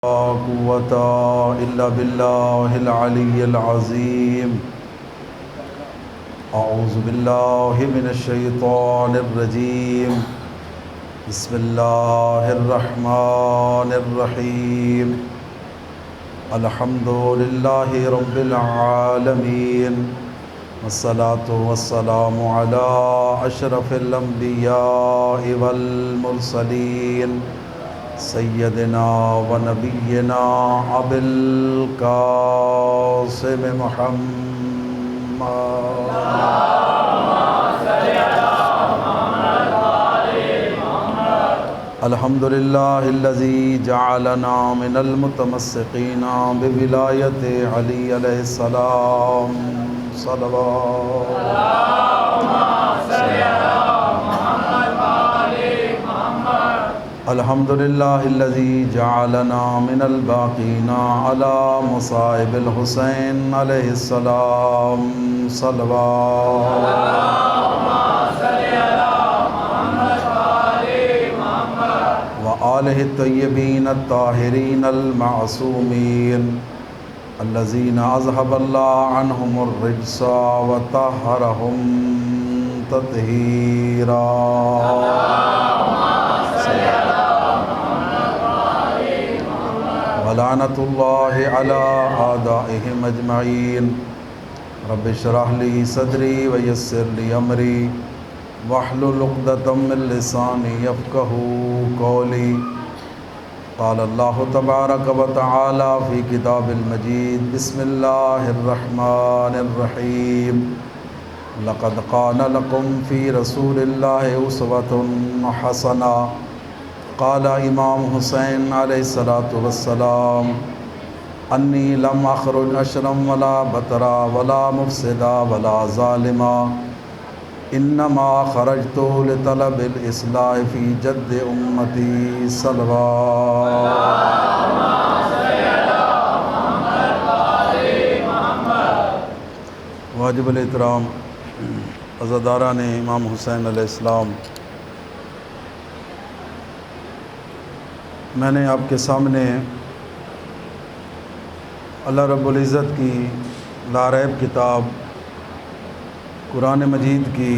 قوة إلا بالله العلي العظيم. أعوذ بالله من الشيطان الرجيم. بسم الله الرحمن الرحيم. الحمد لله رب العالمين، والصلاة والسلام على أشرف الأنبياء والمرسلين سیدنا و نبینا ابی القاسم محمد. الحمد للہ الذی جعلنا من المتمسکین بولایت علی علیہ السلام. الحمد للہ الذی جعلنا من الباقین علی مصائب الحسین علیہ السلام. وآلہ الطیبین الطاہرین المعصومین الذین اذہب اللہ عنہم الرجس وطہرہم تطہیرا. ولعنۃ اللہ علی اعدائہم اجمعین. رب اشرح لی صدری ویسر لی امری واحلل عقدۃ من لسانی یفقہوا قولی. قال اللہ تبارک و تعالی فی کتاب المجید. بسم اللہ الرحمن الرحیم. لقد کان لکم فی رسول اللہ اسوۃ حسنہ. قال امام حسین علیہ السلام انی لم اخرج اشرا ولا بطرا ولا مفسدا ولا ظالما، انما خرجت لطلب الاصلاح فی جد امتی. واجب الاحترام عزاداران امام حسین علیہ السلام، میں نے آپ کے سامنے اللہ رب العزت کی لاریب کتاب قرآن مجید کی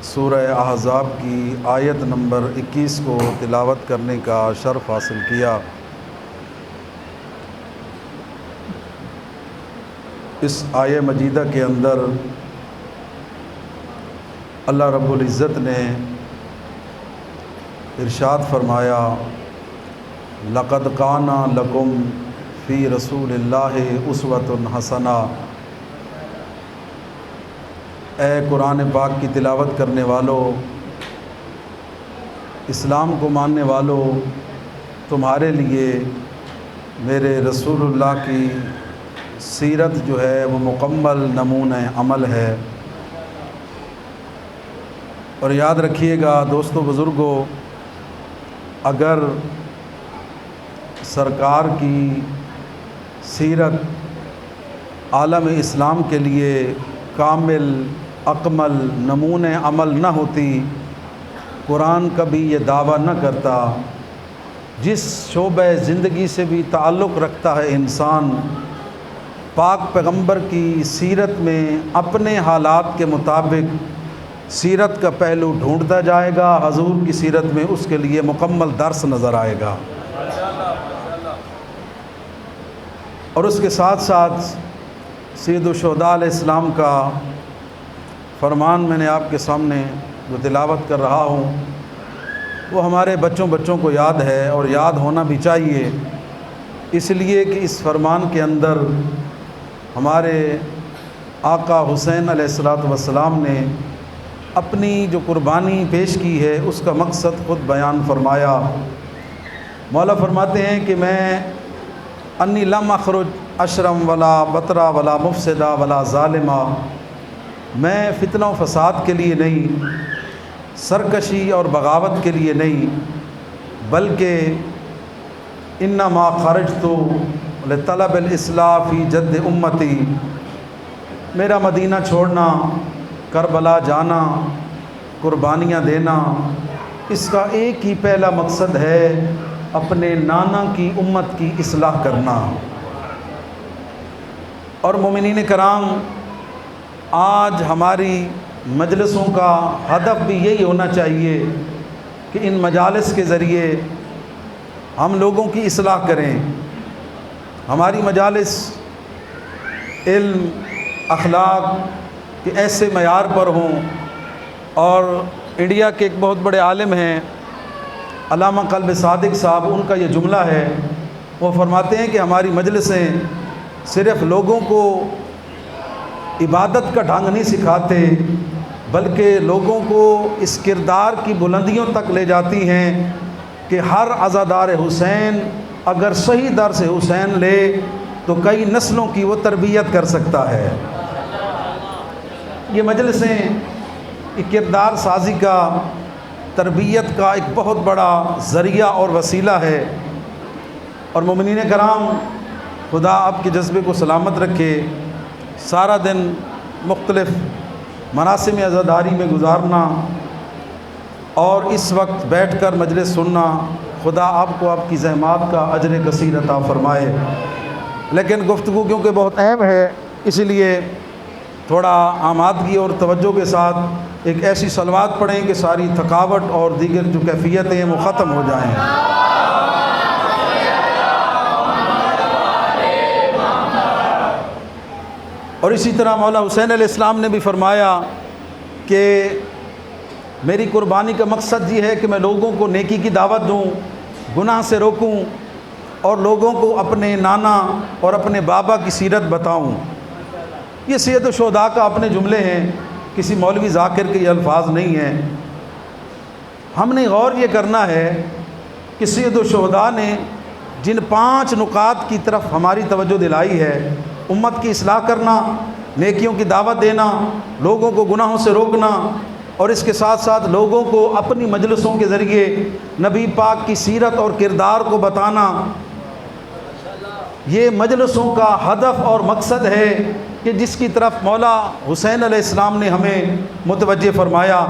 سورہ احزاب کی آیت نمبر 21 کو تلاوت کرنے کا شرف حاصل کیا. اس آیہ مجیدہ کے اندر اللہ رب العزت نے ارشاد فرمایا لقد کان لکم فی رسول اللہ اسوۃ حسنہ. اے قرآن پاک کی تلاوت کرنے والوں، اسلام کو ماننے والوں، تمہارے لیے میرے رسول اللہ کی سیرت جو ہے وہ مکمل نمونہ عمل ہے. اور یاد رکھیے گا دوستو بزرگوں، اگر سرکار کی سیرت عالم اسلام کے لیے کامل اکمل نمونہ عمل نہ ہوتی، قرآن کبھی یہ دعویٰ نہ کرتا. جس شعبہ زندگی سے بھی تعلق رکھتا ہے انسان، پاک پیغمبر کی سیرت میں اپنے حالات کے مطابق سیرت کا پہلو ڈھونڈتا جائے گا. حضور کی سیرت میں اس کے لیے مکمل درس نظر آئے گا. اور اس کے ساتھ ساتھ سید الشہداء علیہ السلام کا فرمان میں نے آپ کے سامنے جو تلاوت کر رہا ہوں وہ ہمارے بچوں کو یاد ہے، اور یاد ہونا بھی چاہیے، اس لیے کہ اس فرمان کے اندر ہمارے آقا حسین علیہ السلام نے اپنی جو قربانی پیش کی ہے اس کا مقصد خود بیان فرمایا. مولا فرماتے ہیں کہ میں انی لم اخرج اشرم ولا بطرا ولا مفسدا ولا ظالما، میں فتنہ و فساد کے لیے نہیں، سرکشی اور بغاوت کے لیے نہیں، بلکہ انما خرجت لطلب الاصلاح فی جد امتی. میرا مدینہ چھوڑنا، کربلا جانا، قربانیاں دینا، اس کا ایک ہی پہلا مقصد ہے اپنے نانا کی امت کی اصلاح کرنا۔ اور مومنین کرام، آج ہماری مجلسوں کا ہدف بھی یہی ہونا چاہیے کہ ان مجالس کے ذریعے ہم لوگوں کی اصلاح کریں۔ ہماری مجالس علم، اخلاق کے ایسے معیار پر ہوں۔ اور انڈیا کے ایک بہت بڑے عالم ہیں علامہ قلب صادق صاحب، ان کا یہ جملہ ہے، وہ فرماتے ہیں کہ ہماری مجلسیں صرف لوگوں کو عبادت کا ڈھنگ نہیں سکھاتے، بلکہ لوگوں کو اس کردار کی بلندیوں تک لے جاتی ہیں کہ ہر عزادار حسین اگر صحیح درس حسین لے تو کئی نسلوں کی وہ تربیت کر سکتا ہے۔ یہ مجلسیں کردار سازی کا، تربیت کا ایک بہت بڑا ذریعہ اور وسیلہ ہے۔ اور مومنین کرام، خدا آپ کے جذبے کو سلامت رکھے۔ سارا دن مختلف مراسم عزاداری میں گزارنا اور اس وقت بیٹھ کر مجلس سننا، خدا آپ کو آپ کی زحمات کا اجر کثیر عطا فرمائے۔ لیکن گفتگو کیونکہ بہت اہم ہے، اسی لیے تھوڑا آمادگی اور توجہ کے ساتھ ایک ایسی صلوات پڑھیں کہ ساری تھکاوٹ اور دیگر جو کیفیتیں ہیں وہ ختم ہو جائیں۔ اور اسی طرح مولا حسین علیہ السلام نے بھی فرمایا کہ میری قربانی کا مقصد یہ ہے کہ میں لوگوں کو نیکی کی دعوت دوں، گناہ سے روکوں اور لوگوں کو اپنے نانا اور اپنے بابا کی سیرت بتاؤں۔ یہ سید الشہداء کا اپنے جملے ہیں، کسی مولوی ذاکر کے یہ الفاظ نہیں ہیں۔ ہم نے غور یہ کرنا ہے کہ سید الشہداء نے جن 5 نکات کی طرف ہماری توجہ دلائی ہے، امت کی اصلاح کرنا، نیکیوں کی دعوت دینا، لوگوں کو گناہوں سے روکنا، اور اس کے ساتھ ساتھ لوگوں کو اپنی مجلسوں کے ذریعے نبی پاک کی سیرت اور کردار کو بتانا، یہ مجلسوں کا ہدف اور مقصد ہے کہ جس کی طرف مولا حسین علیہ السلام نے ہمیں متوجہ فرمایا۔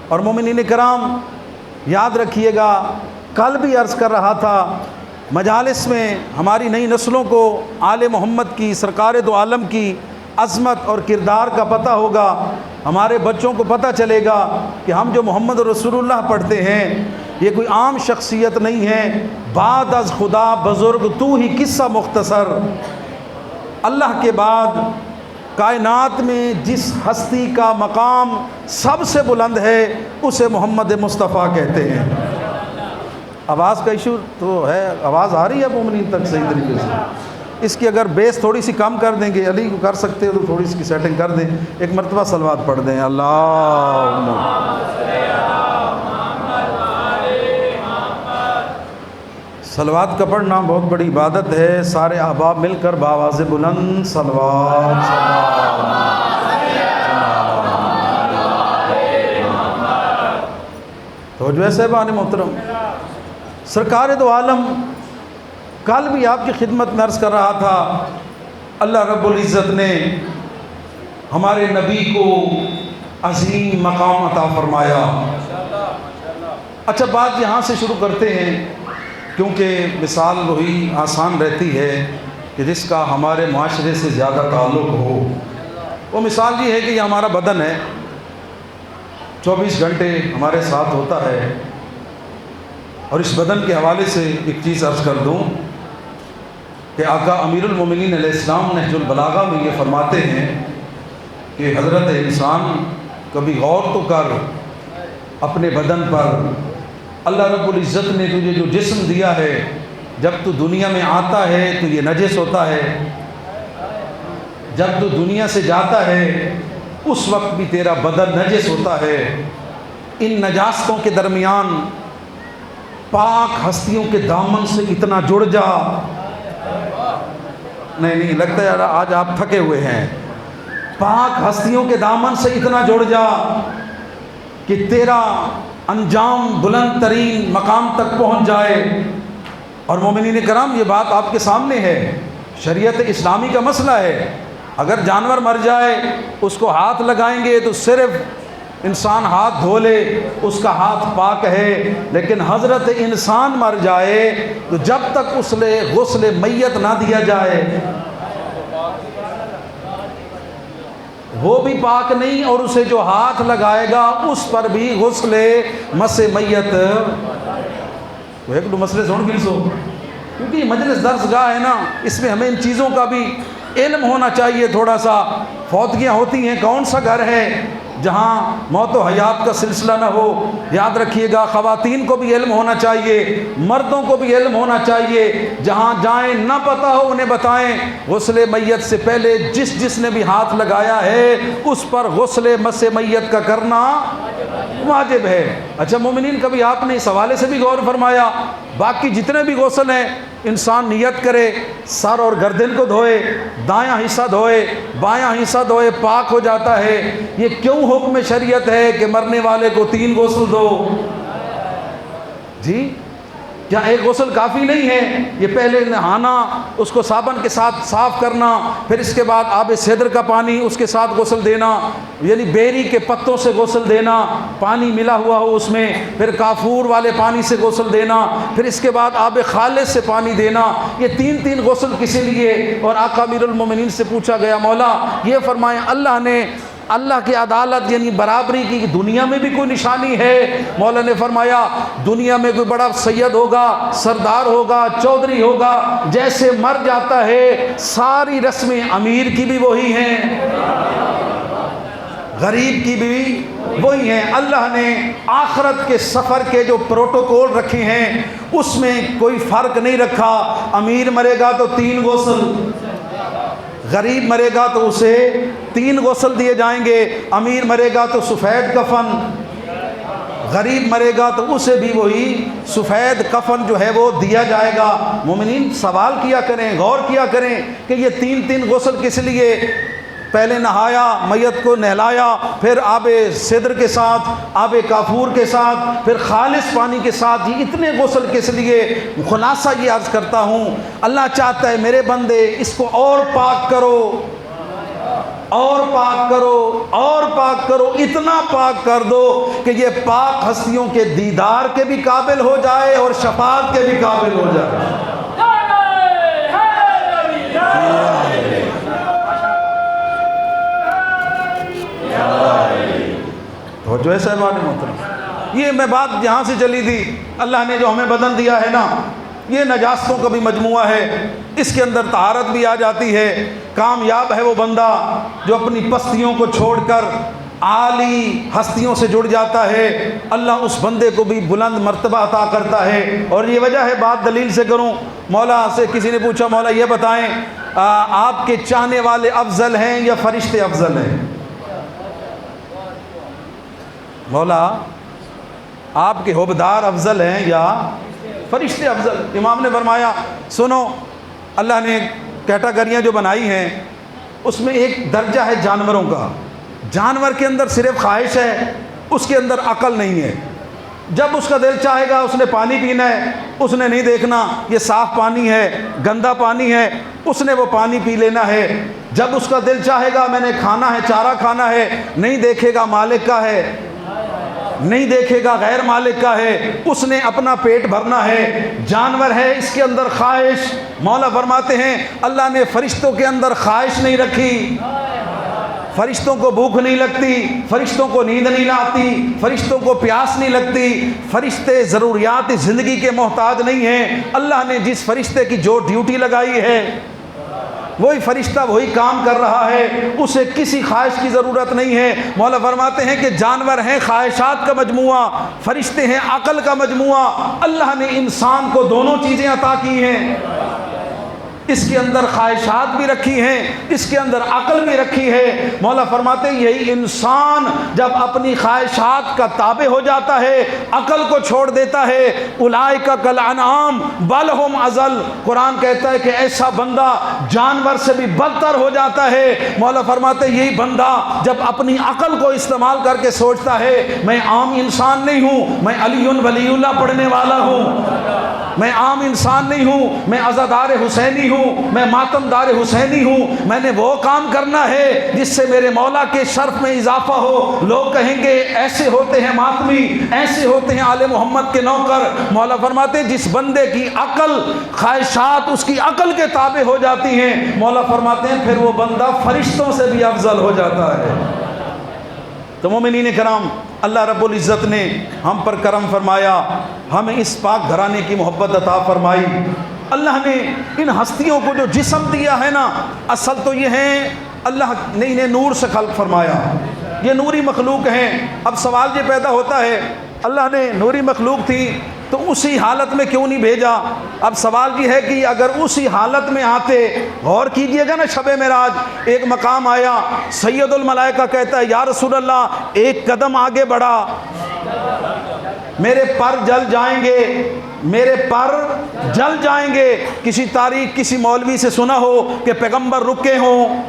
اور مومنین کرام، یاد رکھیے گا، کل بھی عرض کر رہا تھا، مجالس میں ہماری نئی نسلوں کو آل محمد کی، سرکار دو عالم کی عظمت اور کردار کا پتہ ہوگا۔ ہمارے بچوں کو پتہ چلے گا کہ ہم جو محمد رسول اللہ پڑھتے ہیں یہ کوئی عام شخصیت نہیں ہے، بعد از خدا بزرگ تو ہی قصہ مختصر۔ اللہ کے بعد کائنات میں جس ہستی کا مقام سب سے بلند ہے اسے محمد مصطفیٰ کہتے ہیں۔ آواز کا ایشو تو ہے، آواز آ رہی ہے مومنین تک صحیح طریقے سے؟ اس کی اگر بیس تھوڑی سی کم کر دیں گے، علی کو کر سکتے ہو تو تھوڑی سی سیٹنگ کر دیں، ایک مرتبہ صلوات پڑھ دیں۔ اللہ صلوات کا پڑھنا بہت بڑی عبادت ہے۔ سارے احباب مل کر بآواز بلند صلوات توجہ ہے صاحبان محترم۔ سرکار دو عالم، کل بھی آپ کی خدمت میں عرض کر رہا تھا، اللہ رب العزت نے ہمارے نبی کو عظیم مقام عطا فرمایا۔ اچھا، بات یہاں سے شروع کرتے ہیں کیونکہ مثال وہی آسان رہتی ہے کہ جس کا ہمارے معاشرے سے زیادہ تعلق ہو۔ وہ مثال یہ ہے کہ یہ ہمارا بدن ہے، 24 گھنٹے ہمارے ساتھ ہوتا ہے۔ اور اس بدن کے حوالے سے ایک چیز عرض کر دوں کہ آقا امیر المومنین علیہ السلام نہج البلاغہ میں یہ فرماتے ہیں کہ حضرت انسان کبھی غور تو کر اپنے بدن پر، اللہ رب العزت نے تجھے جو جسم دیا ہے، جب تو دنیا میں آتا ہے تو یہ نجس ہوتا ہے، جب تو دنیا سے جاتا ہے اس وقت بھی تیرا بدن نجس ہوتا ہے۔ ان نجاستوں کے درمیان پاک ہستیوں کے دامن سے اتنا جڑ جا، نہیں لگتا ہے آج آپ تھکے ہوئے ہیں، پاک ہستیوں کے دامن سے اتنا جڑ جا کہ تیرا انجام بلند ترین مقام تک پہنچ جائے۔ اور مومنین کرام، یہ بات آپ کے سامنے ہے، شریعت اسلامی کا مسئلہ ہے۔ اگر جانور مر جائے اس کو ہاتھ لگائیں گے تو صرف انسان ہاتھ دھو لے اس کا ہاتھ پاک ہے، لیکن حضرت انسان مر جائے تو جب تک اس لے غسل میت نہ دیا جائے وہ بھی پاک نہیں، اور اسے جو ہاتھ لگائے گا اس پر بھی غسل مس میت وہ ایک دو مسئلے سن گئی سو، کیونکہ یہ مجلس درس گاہ ہے نا، اس میں ہمیں ان چیزوں کا بھی علم ہونا چاہیے تھوڑا سا۔ فوتگیاں ہوتی ہیں، کون سا گھر ہے جہاں موت و حیات کا سلسلہ نہ ہو؟ یاد رکھیے گا، خواتین کو بھی علم ہونا چاہیے، مردوں کو بھی علم ہونا چاہیے، جہاں جائیں نہ پتہ ہو انہیں بتائیں۔ غسل میت سے پہلے جس نے بھی ہاتھ لگایا ہے اس پر غسل مس میت کا کرنا واجب ہے۔ اچھا مومنین، کبھی آپ نے اس حوالے سے بھی غور فرمایا؟ باقی جتنے بھی غسل ہیں انسان نیت کرے، سر اور گردن کو دھوئے، دایاں حصہ دھوئے، بایاں حصہ دھوئے، پاک ہو جاتا ہے۔ یہ کیوں حکم شریعت ہے کہ مرنے والے کو 3 غسل دو؟ جی کیا ایک غسل کافی نہیں ہے؟ یہ پہلے نہانا، اس کو صابن کے ساتھ صاف کرنا، پھر اس کے بعد آب سدر کا پانی اس کے ساتھ غسل دینا، یعنی بیری کے پتوں سے غسل دینا، پانی ملا ہوا ہو اس میں، پھر کافور والے پانی سے غسل دینا، پھر اس کے بعد آب خالص سے پانی دینا، یہ 3 غسل کسی لیے؟ اور آقا امیر المومنین سے پوچھا گیا، مولا یہ فرمائیں اللہ نے اللہ کی عدالت یعنی برابری کی دنیا میں بھی کوئی نشانی ہے؟ مولا نے فرمایا دنیا میں کوئی بڑا سید ہوگا، سردار ہوگا، چودھری ہوگا، جیسے مر جاتا ہے ساری رسمیں امیر کی بھی وہی ہیں، غریب کی بھی وہی ہیں۔ اللہ نے آخرت کے سفر کے جو پروٹوکول رکھے ہیں اس میں کوئی فرق نہیں رکھا۔ امیر مرے گا تو 3 غسل، غریب مرے گا تو اسے 3 غسل دیے جائیں گے۔ امیر مرے گا تو سفید کفن، غریب مرے گا تو اسے بھی وہی سفید کفن جو ہے وہ دیا جائے گا۔ مومنین سوال کیا کریں، غور کیا کریں کہ یہ 3 غسل کس لیے؟ پہلے نہایا، میت کو نہلایا، پھر آب سدر کے ساتھ، آب کافور کے ساتھ، پھر خالص پانی کے ساتھ، یہ اتنے غسل کس لیے؟ خلاصہ یہ عرض کرتا ہوں، اللہ چاہتا ہے میرے بندے اس کو اور پاک کرو، اور پاک کرو، اور پاک کرو، اتنا پاک کر دو کہ یہ پاک ہستیوں کے دیدار کے بھی قابل ہو جائے اور شفاعت کے بھی قابل ہو جائے۔ تو جو ہے صاحبان محترم، یہ میں بات یہاں سے چلی تھی، اللہ نے جو ہمیں بدن دیا ہے نا یہ نجاستوں کا بھی مجموعہ ہے، اس کے اندر طہارت بھی آ جاتی ہے۔ کامیاب ہے وہ بندہ جو اپنی پستیوں کو چھوڑ کر عالی ہستیوں سے جڑ جاتا ہے، اللہ اس بندے کو بھی بلند مرتبہ عطا کرتا ہے۔ اور یہ وجہ ہے، بات دلیل سے کروں، مولا سے کسی نے پوچھا مولا یہ بتائیں آپ کے چاہنے والے افضل ہیں یا فرشتے افضل ہیں؟ مولا آپ کے حبدار افضل ہیں یا فرشتے افضل؟ امام نے فرمایا سنو، اللہ نے کیٹاگریاں جو بنائی ہیں اس میں ایک درجہ ہے جانوروں کا، جانور کے اندر صرف خواہش ہے، اس کے اندر عقل نہیں ہے۔ جب اس کا دل چاہے گا اس نے پانی پینا ہے، اس نے نہیں دیکھنا یہ صاف پانی ہے گندا پانی ہے، اس نے وہ پانی پی لینا ہے۔ جب اس کا دل چاہے گا میں نے کھانا ہے، چارہ کھانا ہے، نہیں دیکھے گا مالک کا ہے، نہیں دیکھے گا غیر مالک کا ہے، اس نے اپنا پیٹ بھرنا ہے۔ جانور ہے اس کے اندر خواہش، مولا فرماتے ہیں اللہ نے فرشتوں کے اندر خواہش نہیں رکھی، فرشتوں کو بھوک نہیں لگتی، فرشتوں کو نیند نہیں آتی، فرشتوں کو پیاس نہیں لگتی، فرشتے ضروریات زندگی کے محتاج نہیں ہیں۔ اللہ نے جس فرشتے کی جو ڈیوٹی لگائی ہے وہی فرشتہ وہی کام کر رہا ہے، اسے کسی خواہش کی ضرورت نہیں ہے۔ مولا فرماتے ہیں کہ جانور ہیں خواہشات کا مجموعہ، فرشتے ہیں عقل کا مجموعہ۔ اللہ نے انسان کو دونوں چیزیں عطا کی ہیں، اس کے اندر خواہشات بھی رکھی ہیں، اس کے اندر عقل بھی رکھی ہے۔ مولا فرماتے ہیں یہی انسان جب اپنی خواہشات کا تابع ہو جاتا ہے، عقل کو چھوڑ دیتا ہے، اولئک کالانعام بل ہم اضل، قرآن کہتا ہے کہ ایسا بندہ جانور سے بھی بدتر ہو جاتا ہے۔ مولا فرماتے ہیں یہی بندہ جب اپنی عقل کو استعمال کر کے سوچتا ہے میں عام انسان نہیں ہوں، میں علی ولی اللہ پڑھنے والا ہوں، میں عام انسان نہیں ہوں، میں عزادار حسینی ہوں، میں ماتم دار حسینی ہوں، میں نے وہ کام کرنا ہے جس سے میرے مولا کے شرف میں اضافہ ہو۔ لوگ کہیں گے ایسے ہوتے ہیں ماتمی، ایسے ہوتے ہیں آل محمد کے نوکر۔ مولا فرماتے ہیں جس بندے کی عقل، خواہشات اس کی عقل کے تابع ہو جاتی ہیں، مولا فرماتے ہیں پھر وہ بندہ فرشتوں سے بھی افضل ہو جاتا ہے۔ تو مومنین کرام، اللہ رب العزت نے ہم پر کرم فرمایا، ہمیں اس پاک گھرانے کی محبت عطا فرمائی۔ اللہ نے ان ہستیوں کو جو جسم دیا ہے نا، اصل تو یہ ہیں اللہ نے انہیں نور سے خلق فرمایا، یہ نوری مخلوق ہیں۔ اب سوال یہ پیدا ہوتا ہے اللہ نے نوری مخلوق تھی تو اسی حالت میں کیوں نہیں بھیجا؟ اب سوال یہ ہے کہ اگر اسی حالت میں آتے، غور کیجئے گا نا، شب معراج ایک مقام آیا، سید الملائکہ کہتا ہے یا رسول اللہ ایک قدم آگے بڑھا، میرے پر جل جائیں گے، میرے پر جل جائیں گے۔ کسی تاریخ کسی مولوی سے سنا ہو کہ پیغمبر رکے ہوں،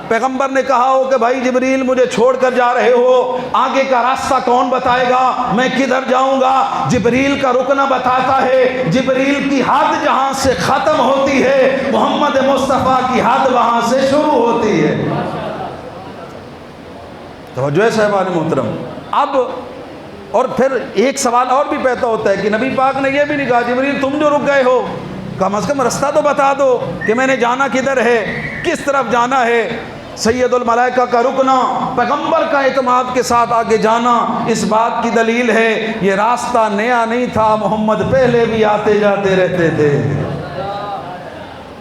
پیغمبر نے کہا ہو کہ بھائی جبریل مجھے چھوڑ کر جا رہے ہو، آگے کا راستہ کون بتائے گا، میں کدھر جاؤں گا؟ جبریل کا رکنا بتاتا ہے، جبریل کی حد جہاں سے ختم ہوتی ہے، محمد مصطفیٰ کی حد وہاں سے شروع ہوتی ہے۔ توجہ ہے صاحبان محترم۔ اب اور پھر ایک سوال اور بھی پیدا ہوتا ہے کہ نبی پاک نے یہ بھی نہیں کہا جبریل تم جو رک گئے ہو کم از کم رستہ تو بتا دو کہ میں نے جانا کدھر ہے، کس طرف جانا ہے۔ سید الملائکہ کا رکنا، پیغمبر کا اعتماد کے ساتھ آگے جانا، اس بات کی دلیل ہے یہ راستہ نیا نہیں تھا، محمد پہلے بھی آتے جاتے رہتے تھے۔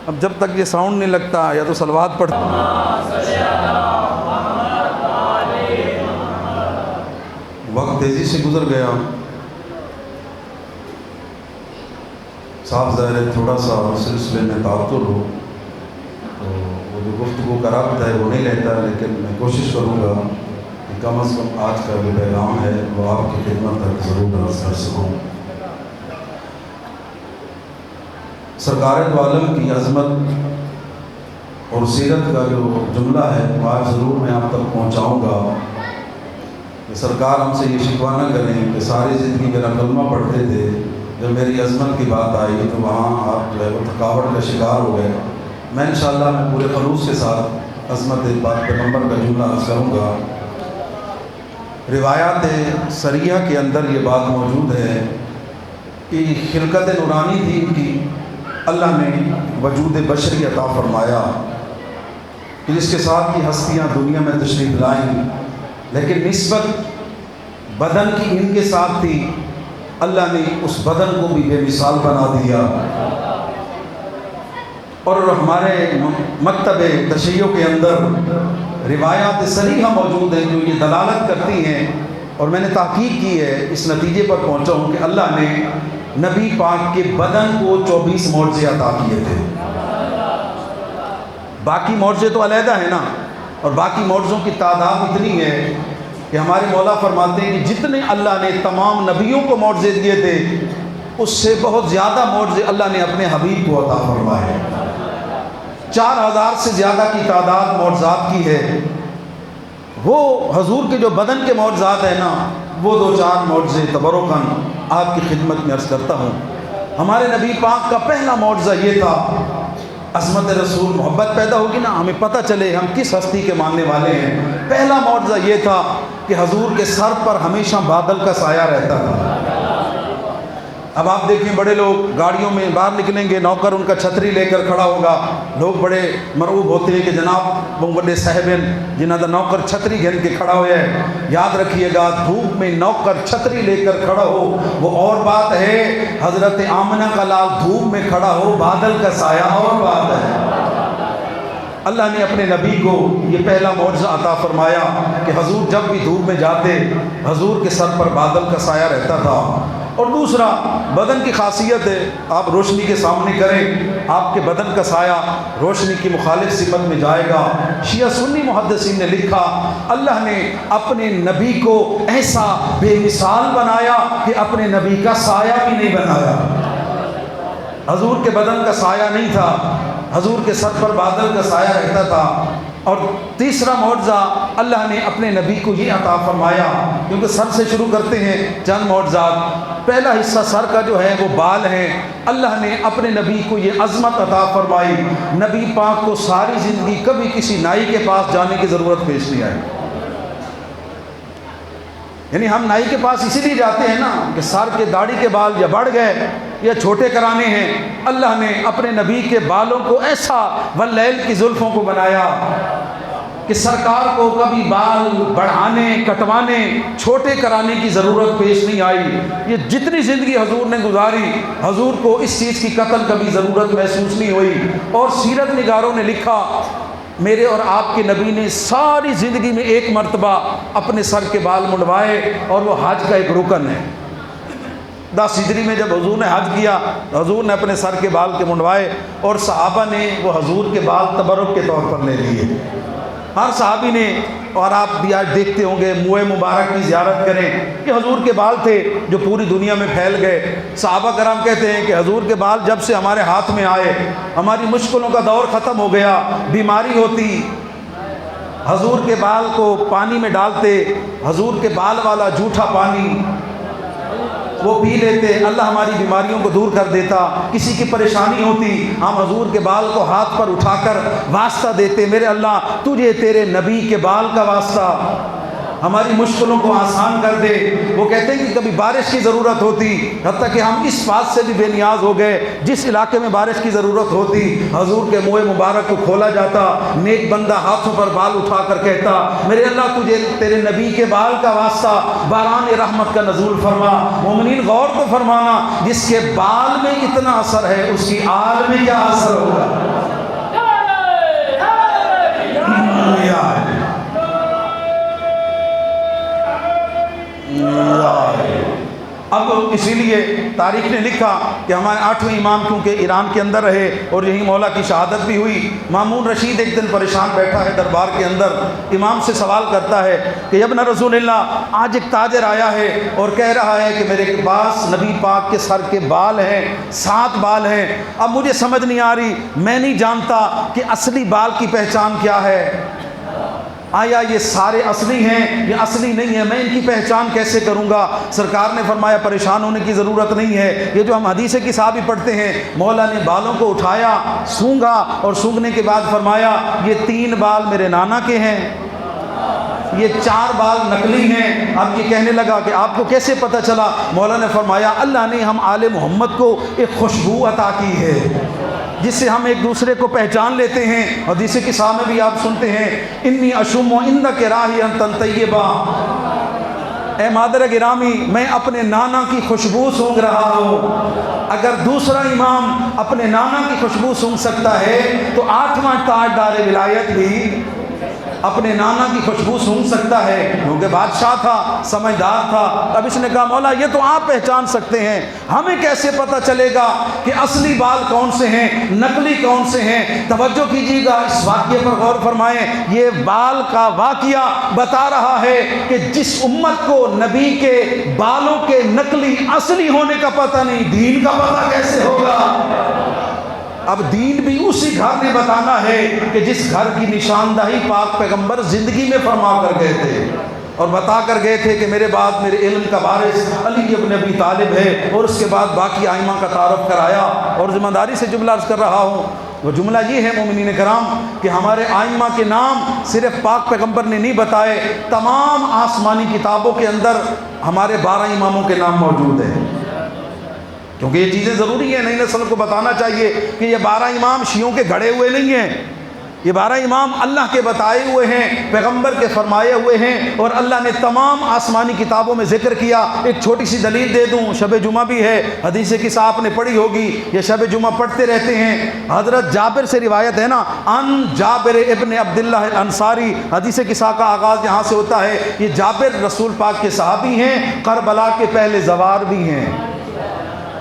اب جب تک یہ ساؤنڈ نہیں لگتا یا تو صلوات پڑھتا، وقت تیزی سے گزر گیا۔ صاحب ظاہر ہے تھوڑا سا سلسلے میں تعطل ہو تو وہ جو گفتگو کا رابط ہے وہ نہیں رہتا، لیکن میں کوشش کروں گا کہ کم از کم آج کا جو پیغام ہے وہ آپ کی خدمت تک ضرور رساں کر سکوں۔ سرکار دو عالم کی عظمت اور سیرت کا جو جملہ ہے وہ آج ضرور میں آپ تک پہنچاؤں گا کہ سرکار ہم سے یہ شکوہ نہ کریں کہ ساری زندگی میرا کلمہ پڑھتے تھے، جب میری عظمت کی بات آئی تو وہاں آپ جو ہے وہ تھکاوٹ کا شکار ہو گئے۔ میں انشاءاللہ میں پورے خلوص کے ساتھ عظمت پاک پیغمبر کا جملہ عرض کروں گا۔ روایات سریہ کے اندر یہ بات موجود ہے کہ خلقت نورانی تھی ان کی، اللہ نے وجود بشری عطا فرمایا کہ جس کے ساتھ یہ ہستیاں دنیا میں تشریف لائیں، لیکن نسبت بدن کی ان کے ساتھ تھی، اللہ نے اس بدن کو بھی بے مثال بنا دیا۔ اور ہمارے مکتب تشیع کے اندر روایات صریحہ موجود ہیں جو یہ دلالت کرتی ہیں، اور میں نے تحقیق کی ہے، اس نتیجے پر پہنچا ہوں کہ اللہ نے نبی پاک کے بدن کو 24 معجزے عطا کیے تھے۔ باقی معجزے تو علیحدہ ہیں نا، اور باقی معجزوں کی تعداد اتنی ہے کہ ہمارے مولا فرماتے ہیں کہ جتنے اللہ نے تمام نبیوں کو معجزے دیے تھے اس سے بہت زیادہ معجزے اللہ نے اپنے حبیب کو عطا فرمائے۔ 4000 سے زیادہ کی تعداد معجزات کی ہے۔ وہ حضور کے جو بدن کے معجزات ہیں نا، وہ 2-4 معجزے تبرکاً آپ کی خدمت میں عرض کرتا ہوں۔ ہمارے نبی پاک کا پہلا معجزہ یہ تھا، عظمت رسول محبت پیدا ہوگی نا، ہمیں پتہ چلے ہم کس ہستی کے ماننے والے ہیں۔ پہلا معجزہ یہ تھا کہ حضور کے سر پر ہمیشہ بادل کا سایہ رہتا تھا۔ اب آپ دیکھیں بڑے لوگ گاڑیوں میں باہر نکلیں گے، نوکر ان کا چھتری لے کر کھڑا ہوگا، لوگ بڑے مرعوب ہوتے ہیں کہ جناب وہ بڑے صاحبین جنہاں دا نوکر چھتری گھن کے کھڑا ہوا ہے۔ یاد رکھیے گا دھوپ میں نوکر چھتری لے کر کھڑا ہو وہ اور بات ہے، حضرت آمنہ کا لال دھوپ میں کھڑا ہو بادل کا سایہ اور بات ہے۔ اللہ نے اپنے نبی کو یہ پہلا معجزہ عطا فرمایا کہ حضور جب بھی دھوپ میں جاتے حضور کے سر پر بادل کا سایہ رہتا تھا۔ اور دوسرا بدن کی خاصیت ہے، آپ روشنی کے سامنے کریں آپ کے بدن کا سایہ روشنی کی مخالف سمت میں جائے گا۔ شیعہ سنی محدثین نے لکھا اللہ نے اپنے نبی کو ایسا بے مثال بنایا کہ اپنے نبی کا سایہ بھی نہیں بنایا۔ حضور کے بدن کا سایہ نہیں تھا، حضور کے سر پر بادل کا سایہ رہتا تھا۔ اور تیسرا معجزہ اللہ نے اپنے نبی کو یہ عطا فرمایا، کیونکہ سر سے شروع کرتے ہیں چند معجزات۔ پہلا حصہ سر کا جو ہے وہ بال ہیں۔ اللہ نے اپنے نبی کو یہ عظمت عطا فرمائی، نبی پاک کو ساری زندگی کبھی کسی نائی کے پاس جانے کی ضرورت پیش نہیں آئی۔ یعنی ہم نائی کے پاس اسی لیے جاتے ہیں نا کہ سر کے داڑھی کے بال یا بڑھ گئے یا چھوٹے کرانے ہیں۔ اللہ نے اپنے نبی کے بالوں کو ایسا واللیل کی زلفوں کو بنایا کہ سرکار کو کبھی بال بڑھانے، کٹوانے، چھوٹے کرانے کی ضرورت پیش نہیں آئی۔ یہ جتنی زندگی حضور نے گزاری، حضور کو اس چیز کی قطعاً کبھی ضرورت محسوس نہیں ہوئی۔ اور سیرت نگاروں نے لکھا میرے اور آپ کے نبی نے ساری زندگی میں ایک مرتبہ اپنے سر کے بال منڈوائے، اور وہ حج کا ایک رکن ہے۔ 10 ہجری میں جب حضور نے حج کیا، حضور نے اپنے سر کے بال کے منڈوائے، اور صحابہ نے وہ حضور کے بال تبرک کے طور پر لے لیے۔ ہر صحابی نے، اور آپ بھی آج دیکھتے ہوں گے موئے مبارک کی زیارت کریں، کہ حضور کے بال تھے جو پوری دنیا میں پھیل گئے۔ صحابہ کرام کہتے ہیں کہ حضور کے بال جب سے ہمارے ہاتھ میں آئے، ہماری مشکلوں کا دور ختم ہو گیا۔ بیماری ہوتی، حضور کے بال کو پانی میں ڈالتے، حضور کے بال والا جھوٹا پانی وہ پی لیتے، اللہ ہماری بیماریوں کو دور کر دیتا۔ کسی کی پریشانی ہوتی، ہم حضور کے بال کو ہاتھ پر اٹھا کر واسطہ دیتے، میرے اللہ تجھے تیرے نبی کے بال کا واسطہ، ہماری مشکلوں کو آسان کر دے۔ وہ کہتے ہیں کہ کبھی بارش کی ضرورت ہوتی، حتیٰ کہ ہم اس بات سے بھی بے نیاز ہو گئے، جس علاقے میں بارش کی ضرورت ہوتی حضور کے منہ مبارک کو کھولا جاتا، نیک بندہ ہاتھوں پر بال اٹھا کر کہتا میرے اللہ تجھے تیرے نبی کے بال کا واسطہ باران رحمت کا نزول فرما۔ مومنین غور تو فرمانا، جس کے بال میں اتنا اثر ہے اس کی آل میں کیا اثر ہوگا۔ اب اسی لیے تاریخ نے لکھا کہ ہمارے 8ویں امام کیونکہ ایران کے اندر رہے اور یہی مولا کی شہادت بھی ہوئی۔ مامون رشید ایک دن پریشان بیٹھا ہے دربار کے اندر، امام سے سوال کرتا ہے کہ ابن رسول اللہ، آج ایک تاجر آیا ہے اور کہہ رہا ہے کہ میرے پاس نبی پاک کے سر کے بال ہیں، 7 بال ہیں۔ اب مجھے سمجھ نہیں آ رہی، میں نہیں جانتا کہ اصلی بال کی پہچان کیا ہے، آیا یہ سارے اصلی ہیں یا اصلی نہیں ہیں، میں ان کی پہچان کیسے کروں گا۔ سرکار نے فرمایا پریشان ہونے کی ضرورت نہیں ہے، یہ جو ہم حدیث کتاب ہی پڑھتے ہیں، مولا نے بالوں کو اٹھایا، سونگا، اور سونگنے کے بعد فرمایا یہ 3 بال میرے نانا کے ہیں، یہ 4 بال نقلی ہیں۔ اب یہ کہنے لگا کہ آپ کو کیسے پتہ چلا؟ مولا نے فرمایا اللہ نے ہم آل محمد کو ایک خوشبو عطا کی ہے جس سے ہم ایک دوسرے کو پہچان لیتے ہیں۔ حدیث کتاب میں بھی آپ سنتے ہیں انی اشم عندک راحیا طیبا، اے مادر گرامی میں اپنے نانا کی خوشبو سونگ رہا ہوں۔ اگر دوسرا امام اپنے نانا کی خوشبو سونگ سکتا ہے تو 8واں تاجدار ولایت بھی اپنے نانا کی خوشبو سونگ سکتا ہے، کیونکہ بادشاہ تھا، سمجھدار تھا۔ اب اس نے کہا مولا یہ تو آپ پہچان سکتے ہیں، ہمیں کیسے پتہ چلے گا کہ اصلی بال کون سے ہیں، نقلی کون سے ہیں؟ توجہ کیجیے گا، اس واقعے پر غور فرمائیں۔ یہ بال کا واقعہ بتا رہا ہے کہ جس امت کو نبی کے بالوں کے نقلی اصلی ہونے کا پتہ نہیں، دین کا پتہ کیسے ہوگا؟ اب دین بھی اسی گھر نے بتانا ہے کہ جس گھر کی نشاندہی پاک پیغمبر زندگی میں فرما کر گئے تھے، اور بتا کر گئے تھے کہ میرے بعد میرے علم کا وارث علی ابن ابی طالب ہے، اور اس کے بعد باقی ائمہ کا تعارف کرایا۔ اور ذمہ داری سے جملہ عرض کر رہا ہوں، وہ جملہ یہ ہے مومنین کرام کہ ہمارے ائمہ کے نام صرف پاک پیغمبر نے نہیں بتائے، تمام آسمانی کتابوں کے اندر ہمارے 12 اماموں کے نام موجود ہیں، کیونکہ یہ چیزیں ضروری ہیں، نئی نسل کو بتانا چاہیے کہ یہ 12 امام شیعوں کے گھڑے ہوئے نہیں ہیں، یہ 12 امام اللہ کے بتائے ہوئے ہیں، پیغمبر کے فرمائے ہوئے ہیں، اور اللہ نے تمام آسمانی کتابوں میں ذکر کیا۔ ایک چھوٹی سی دلیل دے دوں، شب جمعہ بھی ہے، حدیث کی آپ نے پڑھی ہوگی، یہ شب جمعہ پڑھتے رہتے ہیں۔ حضرت جابر سے روایت ہے نا، ان جابر ابن عبداللہ الانصاری، حدیث قصہ کا آغاز یہاں سے ہوتا ہے۔ یہ جابر رسول پاک کے صحابی ہیں، کربلا کے پہلے زوار بھی ہیں،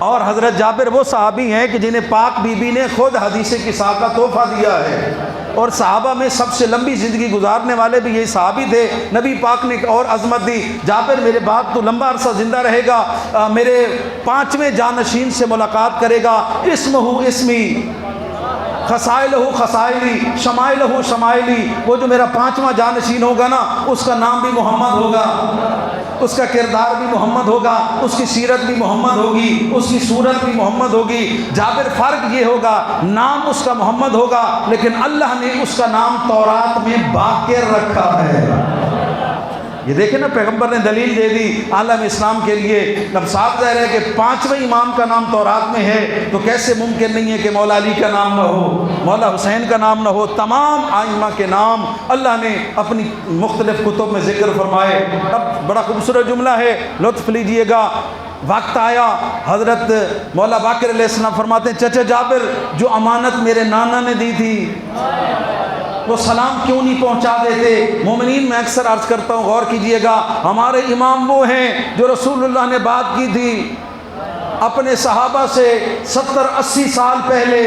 اور حضرت جابر وہ صحابی ہیں کہ جنہیں پاک بی بی نے خود حدیث قصہ کا تحفہ دیا ہے، اور صحابہ میں سب سے لمبی زندگی گزارنے والے بھی یہی صحابی تھے۔ نبی پاک نے اور عظمت دی، جابر میرے بعد تو لمبا عرصہ زندہ رہے گا، میرے 5ویں جانشین سے ملاقات کرے گا، اسمہ اسمی، خصائلہ خصائلی، شمائلہ شمائلی، وہ جو میرا 5واں جانشین ہوگا نا، اس کا نام بھی محمد ہوگا، اس کا کردار بھی محمد ہوگا، اس کی سیرت بھی محمد ہوگی، اس کی صورت بھی محمد ہوگی۔ جابر فرق یہ ہوگا، نام اس کا محمد ہوگا لیکن اللہ نے اس کا نام تورات میں باقر رکھا ہے۔ یہ دیکھیں نا، پیغمبر نے دلیل دے دی عالم اسلام کے لیے۔ اب صاف ظاہر ہے کہ 5ویں امام کا نام تورات میں ہے، تو کیسے ممکن نہیں ہے کہ مولا علی کا نام نہ ہو، مولا حسین کا نام نہ ہو۔ تمام ائمہ کے نام اللہ نے اپنی مختلف کتب میں ذکر فرمائے۔ اب بڑا خوبصورت جملہ ہے، لطف لیجئے گا۔ وقت آیا، حضرت مولا باقر علیہ السلام فرماتے ہیں، چچا جابر، جو امانت میرے نانا نے دی تھی وہ سلام کیوں نہیں پہنچا دیتے؟ مومنین میں اکثر عرض کرتا ہوں، غور کیجئے گا، ہمارے امام وہ ہیں جو رسول اللہ نے بات کی تھی اپنے صحابہ سے 70-80 سال پہلے۔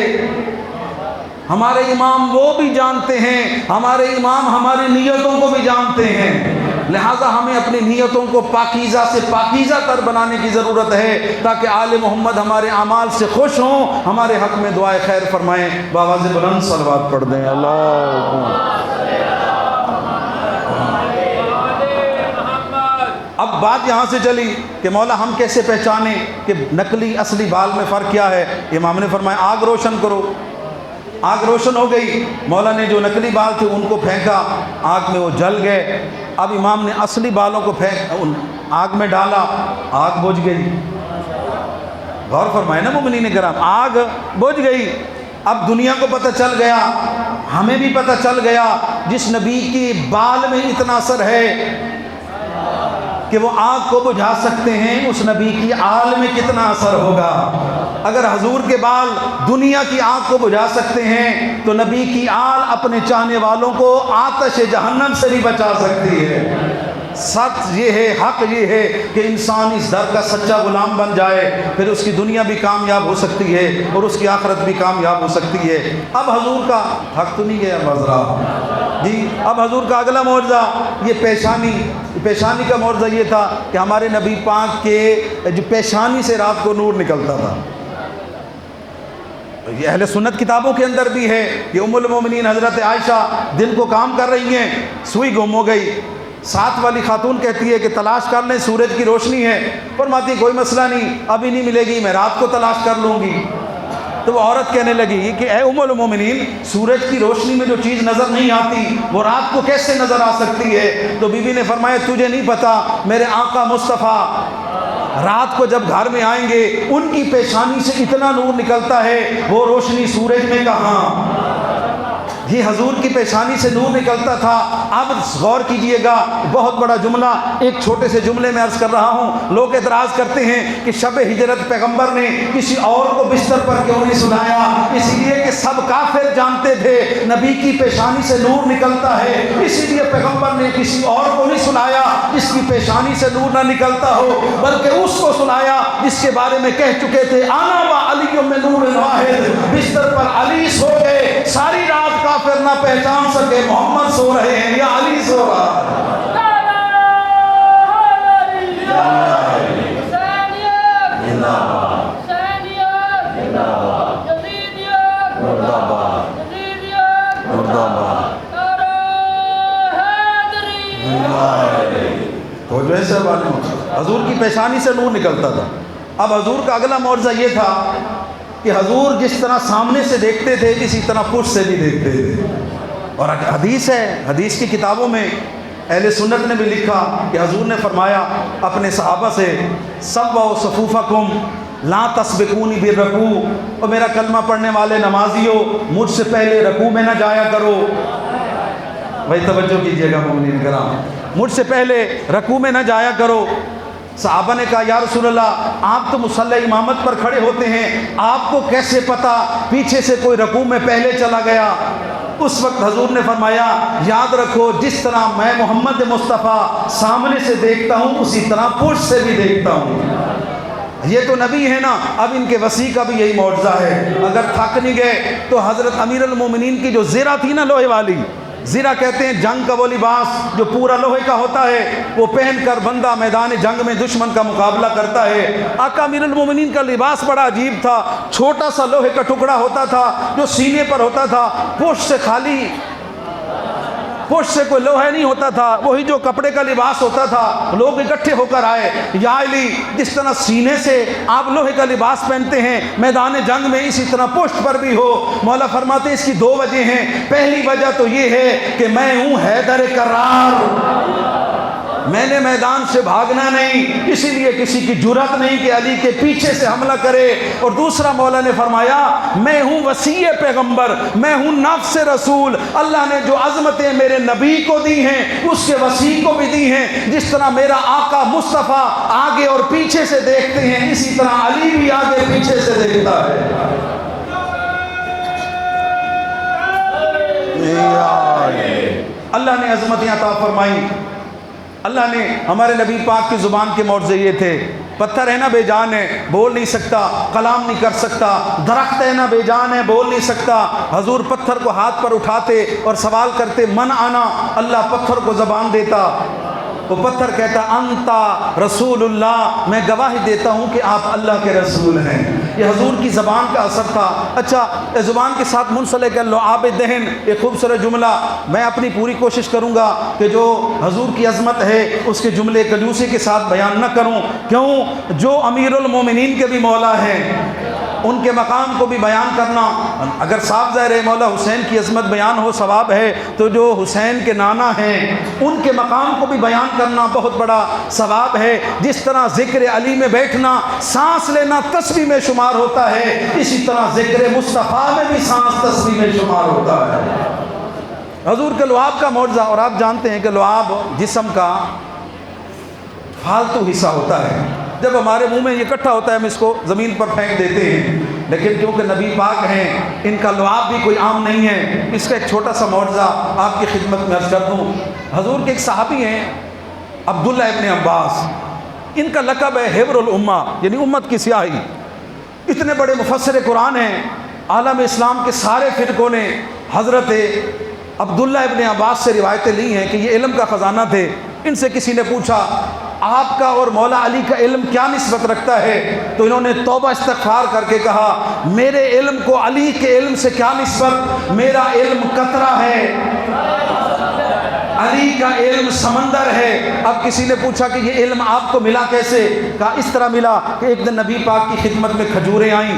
ہمارے امام وہ بھی جانتے ہیں، ہمارے امام ہماری نیتوں کو بھی جانتے ہیں، لہٰذا ہمیں اپنی نیتوں کو پاکیزہ سے پاکیزہ تر بنانے کی ضرورت ہے تاکہ آل محمد ہمارے اعمال سے خوش ہوں، ہمارے حق میں دعائے خیر فرمائیں۔ بآواز بلند صلوات پڑھ دیں۔ اب بات یہاں سے چلی کہ مولا ہم کیسے پہچانیں کہ نقلی اصلی بال میں فرق کیا ہے؟ امام نے فرمایا آگ روشن کرو۔ آگ روشن ہو گئی، مولا نے جو نقلی بال تھے ان کو پھینکا، آگ میں وہ جل گئے۔ اب امام نے اصلی بالوں کو آگ میں ڈالا، آگ بجھ گئی۔ غور فرمائے نا مومنین کرام، آگ بجھ گئی۔ اب دنیا کو پتہ چل گیا، ہمیں بھی پتہ چل گیا، جس نبی کی بال میں اتنا اثر ہے کہ وہ آگ کو بجھا سکتے ہیں، اس نبی کی آل میں کتنا اثر ہوگا۔ اگر حضور کے بال دنیا کی آگ کو بجھا سکتے ہیں تو نبی کی آل اپنے چاہنے والوں کو آتش جہنم سے بھی بچا سکتی ہے۔ سچ یہ ہے، حق یہ ہے کہ انسان اس در کا سچا غلام بن جائے، پھر اس کی دنیا بھی کامیاب ہو سکتی ہے اور اس کی آخرت بھی کامیاب ہو سکتی ہے۔ اب حضور کا حق تو نہیں گیا مظرا جی، اب حضور کا اگلا معجزہ یہ پیشانی کا معجزہ یہ تھا کہ ہمارے نبی پاک کے جو پیشانی سے رات کو نور نکلتا تھا۔ یہ اہل سنت کتابوں کے اندر بھی ہے کہ ام المومنین حضرت عائشہ دن کو کام کر رہی ہیں، سوئی گم ہو گئی، ساتھ والی خاتون کہتی ہے کہ تلاش کر لیں، سورج کی روشنی ہے۔ فرماتی کوئی مسئلہ نہیں، ابھی نہیں ملے گی، میں رات کو تلاش کر لوں گی۔ تو وہ عورت کہنے لگی کہ اے ام المومنین، سورج کی روشنی میں جو چیز نظر نہیں آتی وہ رات کو کیسے نظر آ سکتی ہے؟ تو بی بی نے فرمایا تجھے نہیں پتا، میرے آقا مصطفیٰ رات کو جب گھر میں آئیں گے ان کی پیشانی سے اتنا نور نکلتا ہے، وہ روشنی سورج میں کہاں؟ یہ حضور کی پیشانی سے نور نکلتا تھا۔ اب غور کیجئے گا، بہت بڑا جملہ ایک چھوٹے سے جملے میں عرض کر رہا ہوں۔ لوگ اعتراض کرتے ہیں کہ شب ہجرت پیغمبر نے کسی اور کو بستر پر کیوں نہیں سنایا؟ اس لیے کہ سب کافر جانتے تھے نبی کی پیشانی سے نور نکلتا ہے، اسی لیے پیغمبر نے کسی اور کو نہیں سنایا جس کی پیشانی سے نور نہ نکلتا ہو، بلکہ اس کو سنایا جس کے بارے میں کہہ چکے تھے آنا و علی میں نور واحد، بستر پر علی سو گئے، ساری رات کافر نہ پہچان سکے محمد سو رہے ہیں یا علی سو رہا ہے۔ تو جو ہے حضور کی پیشانی سے نور نکلتا تھا۔ اب حضور کا اگلا معجزہ یہ تھا کہ حضور جس طرح سامنے سے دیکھتے تھے اسی طرح پشت سے بھی دیکھتے تھے۔ اور حدیث ہے، حدیث کی کتابوں میں اہل سنت نے بھی لکھا کہ حضور نے فرمایا اپنے صحابہ سے سووا صفوفکم لا تسبقونی بالرکوع، اور میرا کلمہ پڑھنے والے نمازیوں مجھ سے پہلے رکوع میں نہ جایا کرو۔ بھائی توجہ کیجئے گا مومنین کرام، مجھ سے پہلے رکوع میں نہ جایا کرو۔ صحابہ نے کہا یا رسول اللہ آپ تو مصلی امامت پر کھڑے ہوتے ہیں، آپ کو کیسے پتا پیچھے سے کوئی رکوع میں پہلے چلا گیا؟ اس وقت حضور نے فرمایا یاد رکھو جس طرح میں محمد مصطفیٰ سامنے سے دیکھتا ہوں اسی طرح پشت سے بھی دیکھتا ہوں۔ یہ تو نبی ہے نا، اب ان کے وسیع کا بھی یہی معجزہ ہے۔ اگر تھک نہیں گئے تو حضرت امیر المومنین کی جو زرہ تھی نا لوہے والی، زرہ کہتے ہیں جنگ کا وہ لباس جو پورا لوہے کا ہوتا ہے، وہ پہن کر بندہ میدان جنگ میں دشمن کا مقابلہ کرتا ہے۔ آقا امیر المومنین کا لباس بڑا عجیب تھا، چھوٹا سا لوہے کا ٹکڑا ہوتا تھا جو سینے پر ہوتا تھا، پشت سے خالی، پشت سے کوئی لوہے نہیں ہوتا تھا، وہی جو کپڑے کا لباس ہوتا تھا۔ لوگ اکٹھے ہو کر آئے، یا علی جس طرح سینے سے آپ لوہے کا لباس پہنتے ہیں میدان جنگ میں، اسی طرح پشت پر بھی ہو۔ مولا فرماتے ہیں اس کی دو وجہ ہیں۔ پہلی وجہ تو یہ ہے کہ میں ہوں حیدر کرار، میں نے میدان سے بھاگنا نہیں، اسی لیے کسی کی جرأت نہیں کہ علی کے پیچھے سے حملہ کرے۔ اور دوسرا مولا نے فرمایا میں ہوں وصی پیغمبر، میں ہوں نفس رسول، اللہ نے جو عظمتیں میرے نبی کو دی ہیں اس کے وصی کو بھی دی ہیں۔ جس طرح میرا آقا مصطفیٰ آگے اور پیچھے سے دیکھتے ہیں، اسی طرح علی بھی آگے پیچھے سے دیکھتا ہے۔ اللہ نے عظمتیں عطا فرمائی۔ اللہ نے ہمارے نبی پاک کی زبان کے معجزے یہ تھے، پتھر ہے نا بے جان ہے، بول نہیں سکتا، کلام نہیں کر سکتا، درخت ہے نا بے جان ہے، بول نہیں سکتا۔ حضور پتھر کو ہاتھ پر اٹھاتے اور سوال کرتے من آنا، اللہ پتھر کو زبان دیتا، وہ پتھر کہتا انتا رسول اللہ، میں گواہی دیتا ہوں کہ آپ اللہ کے رسول ہیں۔ یہ حضور کی زبان کا اثر تھا۔ اچھا، زبان کے ساتھ منسلک لعاب دہن، ایک خوبصورت جملہ، میں اپنی پوری کوشش کروں گا کہ جو حضور کی عظمت ہے اس کے جملے کنجوسی کے ساتھ بیان نہ کروں، کیوں جو امیر المومنین کے بھی مولا ہیں ان کے مقام کو بھی بیان کرنا، اگر صاف ظاہر ہے مولا حسین کی عظمت بیان ہو ثواب ہے، تو جو حسین کے نانا ہیں ان کے مقام کو بھی بیان کرنا بہت بڑا ثواب ہے۔ جس طرح ذکر علی میں بیٹھنا، سانس لینا تسبیح میں شمار ہوتا ہے، اسی طرح ذکر مصطفیٰ میں بھی سانس تسبیح میں شمار ہوتا ہے۔ حضور کے لعاب کا معجزہ، اور آپ جانتے ہیں کہ لعاب جسم کا فالتو حصہ ہوتا ہے، جب ہمارے منہ میں یہ اکٹھا ہوتا ہے ہم اس کو زمین پر پھینک دیتے ہیں، لیکن کیونکہ نبی پاک ہیں ان کا لعاب بھی کوئی عام نہیں ہے۔ اس کا ایک چھوٹا سا معجزہ آپ کی خدمت میں عرض کر دوں۔ حضور کے ایک صحابی ہیں عبداللہ ابن عباس، ان کا لقب ہے حبر الامہ، یعنی امت کی سیاہی۔ اتنے بڑے مفسر قرآن ہیں، عالم اسلام کے سارے فرقوں نے حضرت عبداللہ ابن عباس سے روایتیں لی ہیں کہ یہ علم کا خزانہ تھے۔ ان سے کسی نے پوچھا آپ کا اور مولا علی کا علم کیا نسبت رکھتا ہے؟ تو انہوں نے توبہ استغفار کر کے کہا میرے علم کو علی کے علم سے کیا نسبت، میرا علم قطرہ ہے، علی کا علم سمندر ہے۔ اب کسی نے پوچھا کہ یہ علم آپ کو ملا کیسے؟ کہا اس طرح ملا کہ ایک دن نبی پاک کی خدمت میں کھجوریں آئیں،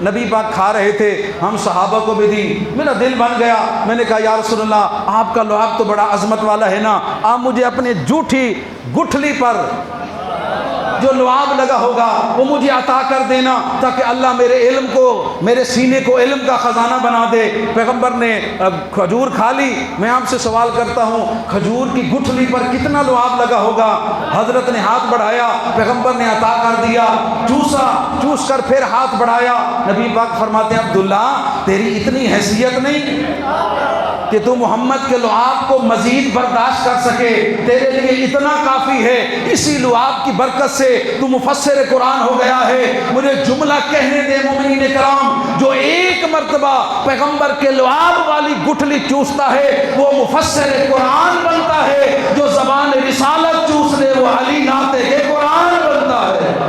نبی پاک کھا رہے تھے، ہم صحابہ کو بھی دی، میرا دل بن گیا، میں نے کہا یا رسول اللہ آپ کا لعاب تو بڑا عظمت والا ہے نا، آپ مجھے اپنے جھوٹی گٹھلی پر جو لعاب لگا ہوگا وہ مجھے عطا کر دینا تاکہ اللہ میرے علم کو، میرے سینے کو علم کا خزانہ بنا دے۔ پیغمبر نے کھجور کھا لی۔ میں آپ سے سوال کرتا ہوں کھجور کی گٹھلی پر کتنا لعاب لگا ہوگا؟ حضرت نے ہاتھ بڑھایا، پیغمبر نے عطا کر دیا، چوسا، چوس کر پھر ہاتھ بڑھایا۔ نبی پاک فرماتے ہیں عبداللہ تیری اتنی حیثیت نہیں کہ تو محمد کے لعاب کو مزید برداشت کر سکے، تیرے لیے اتنا کافی ہے، اسی لعاب کی برکت سے تو مفسر قرآن ہو گیا ہے۔ مجھے جملہ کہنے دے مومنین کرام، جو ایک مرتبہ پیغمبر کے لعاب والی گٹھلی چوستا ہے وہ مفسر قرآن بنتا ہے، جو زبان رسالت چوس لے وہ علی ناطق کے قرآن بنتا ہے۔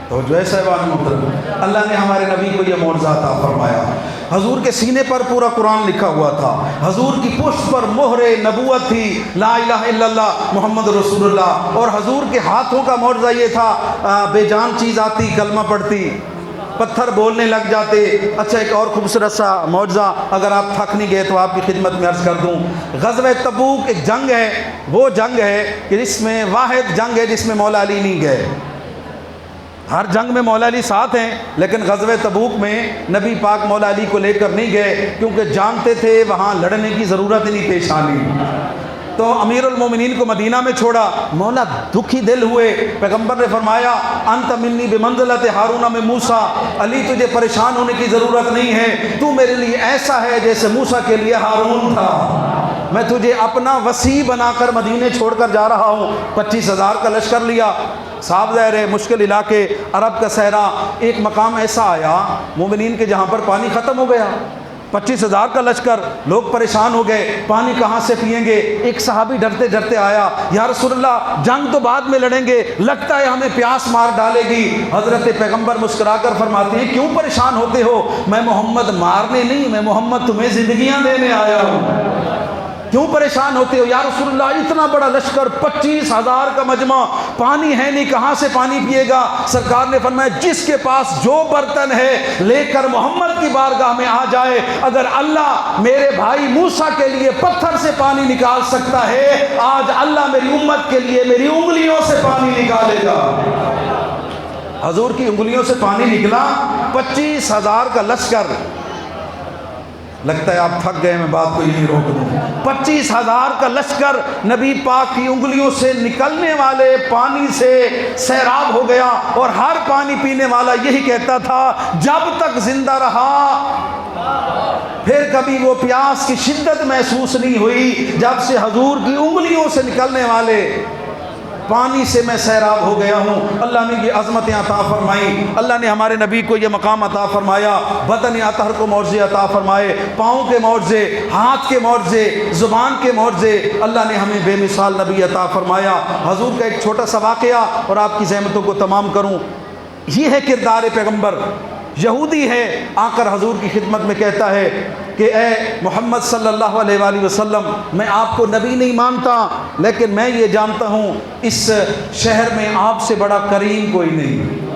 تو جو ہے صاحبان محترم، اللہ نے ہمارے نبی کو یہ معجزہ عطا فرمایا۔ حضور کے سینے پر پورا قرآن لکھا ہوا تھا، حضور کی پشت پر مہر نبوت تھی، لا الہ الا اللہ محمد رسول اللہ، اور حضور کے ہاتھوں کا معجزہ یہ تھا بے جان چیز آتی کلمہ پڑھتی، پتھر بولنے لگ جاتے۔ اچھا ایک اور خوبصورت سا معجزہ اگر آپ تھک نہیں گئے تو آپ کی خدمت میں عرض کر دوں۔ غزوہ تبوک ایک جنگ ہے، وہ جنگ ہے کہ جس میں واحد جنگ ہے جس میں مولا علی نہیں گئے۔ ہر جنگ میں مولا علی ساتھ ہیں، لیکن غزوہ تبوک میں نبی پاک مولا علی کو لے کر نہیں گئے، کیونکہ جانتے تھے وہاں لڑنے کی ضرورت ہی نہیں پیش آنی۔ تو امیر المومنین کو مدینہ میں چھوڑا، مولا دکھی دل ہوئے۔ پیغمبر نے فرمایا انت منی بمنزلت ہارون میں موسیٰ، علی تجھے پریشان ہونے کی ضرورت نہیں ہے، تو میرے لیے ایسا ہے جیسے موسیٰ کے لیے ہارون تھا۔ میں تجھے اپنا وسیع بنا کر مدینے چھوڑ کر جا رہا ہوں۔ 25,000 کا لشکر لیا، صاحب ظاہر ہے مشکل علاقے، عرب کا صحرا، ایک مقام ایسا آیا مومنین کے جہاں پر پانی ختم ہو گیا، 25,000 کا لشکر، لوگ پریشان ہو گئے، پانی کہاں سے پئیں گے؟ ایک صحابی ڈرتے ڈرتے آیا، یا رسول اللہ جنگ تو بعد میں لڑیں گے، لگتا ہے ہمیں پیاس مار ڈالے گی۔ حضرت پیغمبر مسکرا کر فرماتے ہیں کیوں پریشان ہوتے ہو؟ میں محمد مارنے نہیں، میں محمد تمہیں زندگیاں دینے آیا ہوں۔ کیوں پریشان ہوتے ہو یا رسول اللہ؟ اتنا بڑا لشکر، 25,000 کا مجمع، پانی ہے نہیں، کہاں سے پانی پیے گا؟ سرکار نے فرمایا جس کے پاس جو برتن ہے لے کر محمد کی بارگاہ میں آ جائے، اگر اللہ میرے بھائی موسیٰ کے لیے پتھر سے پانی نکال سکتا ہے، آج اللہ میری امت کے لیے میری انگلیوں سے پانی نکالے گا۔ حضور کی انگلیوں سے پانی نکلا، 25,000 کا لشکر۔ لگتا ہے آپ تھک گئے، میں بات کو یہی روک دوں۔ 25,000 کا لشکر نبی پاک کی انگلیوں سے نکلنے والے پانی سے سیراب ہو گیا، اور ہر پانی پینے والا یہی کہتا تھا جب تک زندہ رہا پھر کبھی وہ پیاس کی شدت محسوس نہیں ہوئی، جب سے حضور کی انگلیوں سے نکلنے والے پانی سے میں سیراب ہو گیا ہوں۔ اللہ نے یہ عظمتیں عطا فرمائی، اللہ نے ہمارے نبی کو یہ مقام عطا فرمایا، بدن اطہر کو معجزے عطا فرمائے، پاؤں کے معجزے، ہاتھ کے معجزے، زبان کے معجزے، اللہ نے ہمیں بے مثال نبی عطا فرمایا۔ حضور کا ایک چھوٹا سا واقعہ اور آپ کی زحمتوں کو تمام کروں، یہ ہے کردار پیغمبر۔ یہودی ہے، آ کر حضور کی خدمت میں کہتا ہے کہ اے محمد صلی اللہ علیہ وآلہ وسلم، میں آپ کو نبی نہیں مانتا، لیکن میں یہ جانتا ہوں اس شہر میں آپ سے بڑا کریم کوئی نہیں،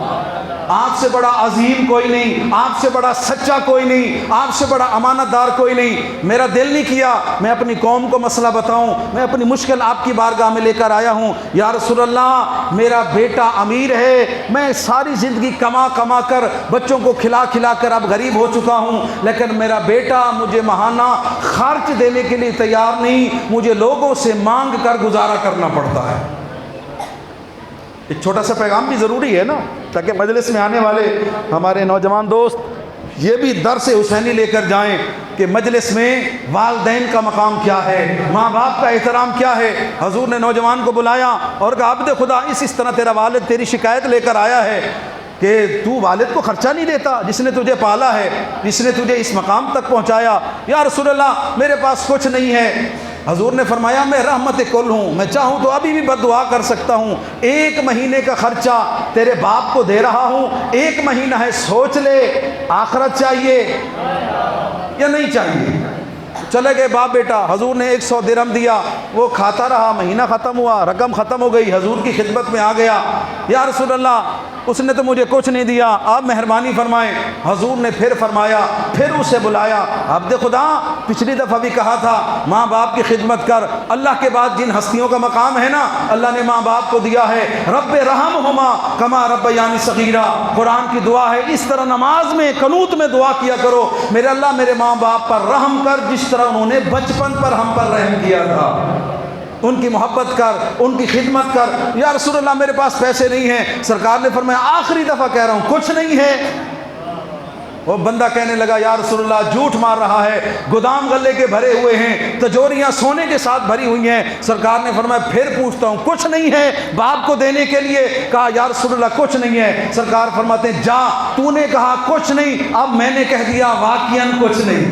آپ سے بڑا عظیم کوئی نہیں، آپ سے بڑا سچا کوئی نہیں، آپ سے بڑا امانت دار کوئی نہیں۔ میرا دل نہیں کیا میں اپنی قوم کو مسئلہ بتاؤں، میں اپنی مشکل آپ کی بارگاہ میں لے کر آیا ہوں۔ یا رسول اللہ میرا بیٹا امیر ہے، میں ساری زندگی کما کما کر بچوں کو کھلا کھلا کر اب غریب ہو چکا ہوں، لیکن میرا بیٹا مجھے ماہانہ خرچ دینے کے لیے تیار نہیں، مجھے لوگوں سے مانگ کر گزارا کرنا پڑتا ہے۔ ایک چھوٹا سا پیغام بھی ضروری ہے نا، تاکہ مجلس میں آنے والے ہمارے نوجوان دوست یہ بھی درس حسینی لے کر جائیں کہ مجلس میں والدین کا مقام کیا ہے، ماں باپ کا احترام کیا ہے۔ حضور نے نوجوان کو بلایا اور کہا عبد خدا اس طرح تیرا والد تیری شکایت لے کر آیا ہے کہ تو والد کو خرچہ نہیں دیتا، جس نے تجھے پالا ہے، جس نے تجھے اس مقام تک پہنچایا۔ یا رسول اللہ میرے پاس کچھ نہیں ہے۔ حضور نے فرمایا میں رحمت کل ہوں، میں چاہوں تو ابھی بھی بد دعا کر سکتا ہوں، 1 مہینے کا خرچہ تیرے باپ کو دے رہا ہوں، 1 مہینہ ہے، سوچ لے آخرت چاہیے یا نہیں چاہیے۔ چلے گئے باپ بیٹا، حضور نے 100 درہم دیا، وہ کھاتا رہا، مہینہ ختم ہوا، رقم ختم ہو گئی، حضور کی خدمت میں آ گیا، یا رسول اللہ اس نے تو مجھے کچھ نہیں دیا، آپ مہربانی فرمائیں۔ حضور نے پھر فرمایا، پھر اسے بلایا، عبد خدا پچھلی دفعہ بھی کہا تھا ماں باپ کی خدمت کر، اللہ کے بعد جن ہستیوں کا مقام ہے نا اللہ نے ماں باپ کو دیا ہے، رب رحمہما کما ربیانی صغیرا، قرآن کی دعا ہے، اس طرح نماز میں قنوت میں دعا کیا کرو، میرے اللہ میرے ماں باپ پر رحم کر جس طرح انہوں نے بچپن پر ہم پر رحم کیا تھا، ان کی محبت کر، ان کی خدمت کر۔ یا رسول اللہ میرے پاس پیسے نہیں ہیں، سرکار نے فرمایا آخری دفعہ کہہ رہا ہوں کچھ نہیں ہے۔ وہ بندہ کہنے لگا یا رسول اللہ جھوٹ مار رہا ہے، گودام غلے کے بھرے ہوئے ہیں، تجوریاں سونے کے ساتھ بھری ہوئی ہیں۔ سرکار نے فرمایا پھر پوچھتا ہوں کچھ نہیں ہے باپ کو دینے کے لیے؟ کہا یا رسول اللہ کچھ نہیں ہے۔ سرکار فرماتے ہیں جا، تو نے کہا کچھ نہیں، اب میں نے کہہ دیا واقعاً کچھ نہیں۔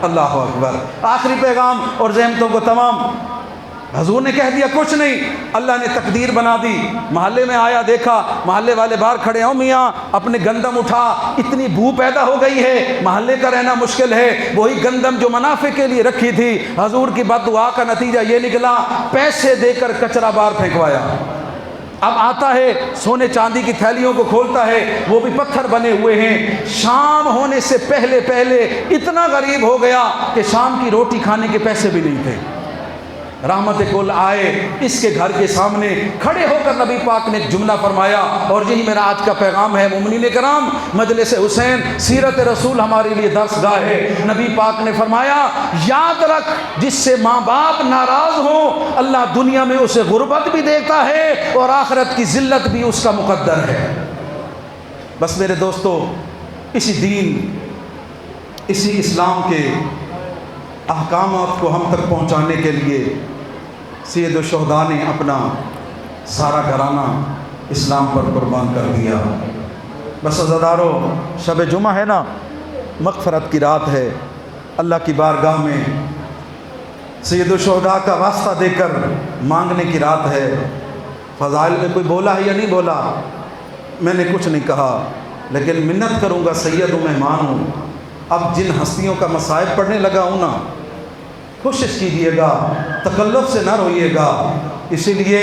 اللہ اکبر۔ آخری پیغام اور زحمتوں کو تمام، حضور نے کہہ دیا کچھ نہیں، اللہ نے تقدیر بنا دی۔ محلے میں آیا، دیکھا محلے والے باہر کھڑے ہیں، میاں اپنے گندم اٹھا، اتنی بو پیدا ہو گئی ہے، محلے کا رہنا مشکل ہے، وہی گندم جو منافع کے لیے رکھی تھی، حضور کی بد دعا کا نتیجہ یہ نکلا پیسے دے کر کچرا باہر پھینکوایا۔ اب آتا ہے سونے چاندی کی تھیلیوں کو کھولتا ہے، وہ بھی پتھر بنے ہوئے ہیں۔ شام ہونے سے پہلے پہلے اتنا غریب ہو گیا کہ شام کی روٹی کھانے کے پیسے بھی نہیں تھے۔ رحمت کل آئے، اس کے گھر کے سامنے کھڑے ہو کر نبی پاک نے ایک جملہ فرمایا، اور یہی میرا آج کا پیغام ہے مومنین کرام، مجلس حسین سیرت رسول ہمارے لیے درس گاہ ہے۔ نبی پاک نے فرمایا یاد رکھ جس سے ماں باپ ناراض ہوں اللہ دنیا میں اسے غربت بھی دیتا ہے اور آخرت کی ذلت بھی اس کا مقدر ہے۔ بس میرے دوستو، اسی دین، اسی اسلام کے احکامات کو ہم تک پہنچانے کے لیے سید الشہداء نے اپنا سارا گھرانہ اسلام پر قربان کر دیا۔ بس عزادارو، شب جمعہ ہے نا، مغفرت کی رات ہے، اللہ کی بارگاہ میں سید الشہداء کا واسطہ دے کر مانگنے کی رات ہے۔ فضائل میں کوئی بولا ہے یا نہیں بولا؟ میں نے کچھ نہیں کہا، لیکن منت کروں گا، سید و مہمان ہوں، اب جن ہستیوں کا مصائب پڑھنے لگا ہوں نا، کوشش کیجئے گا، تکلف سے نہ روئیے گا، اسی لیے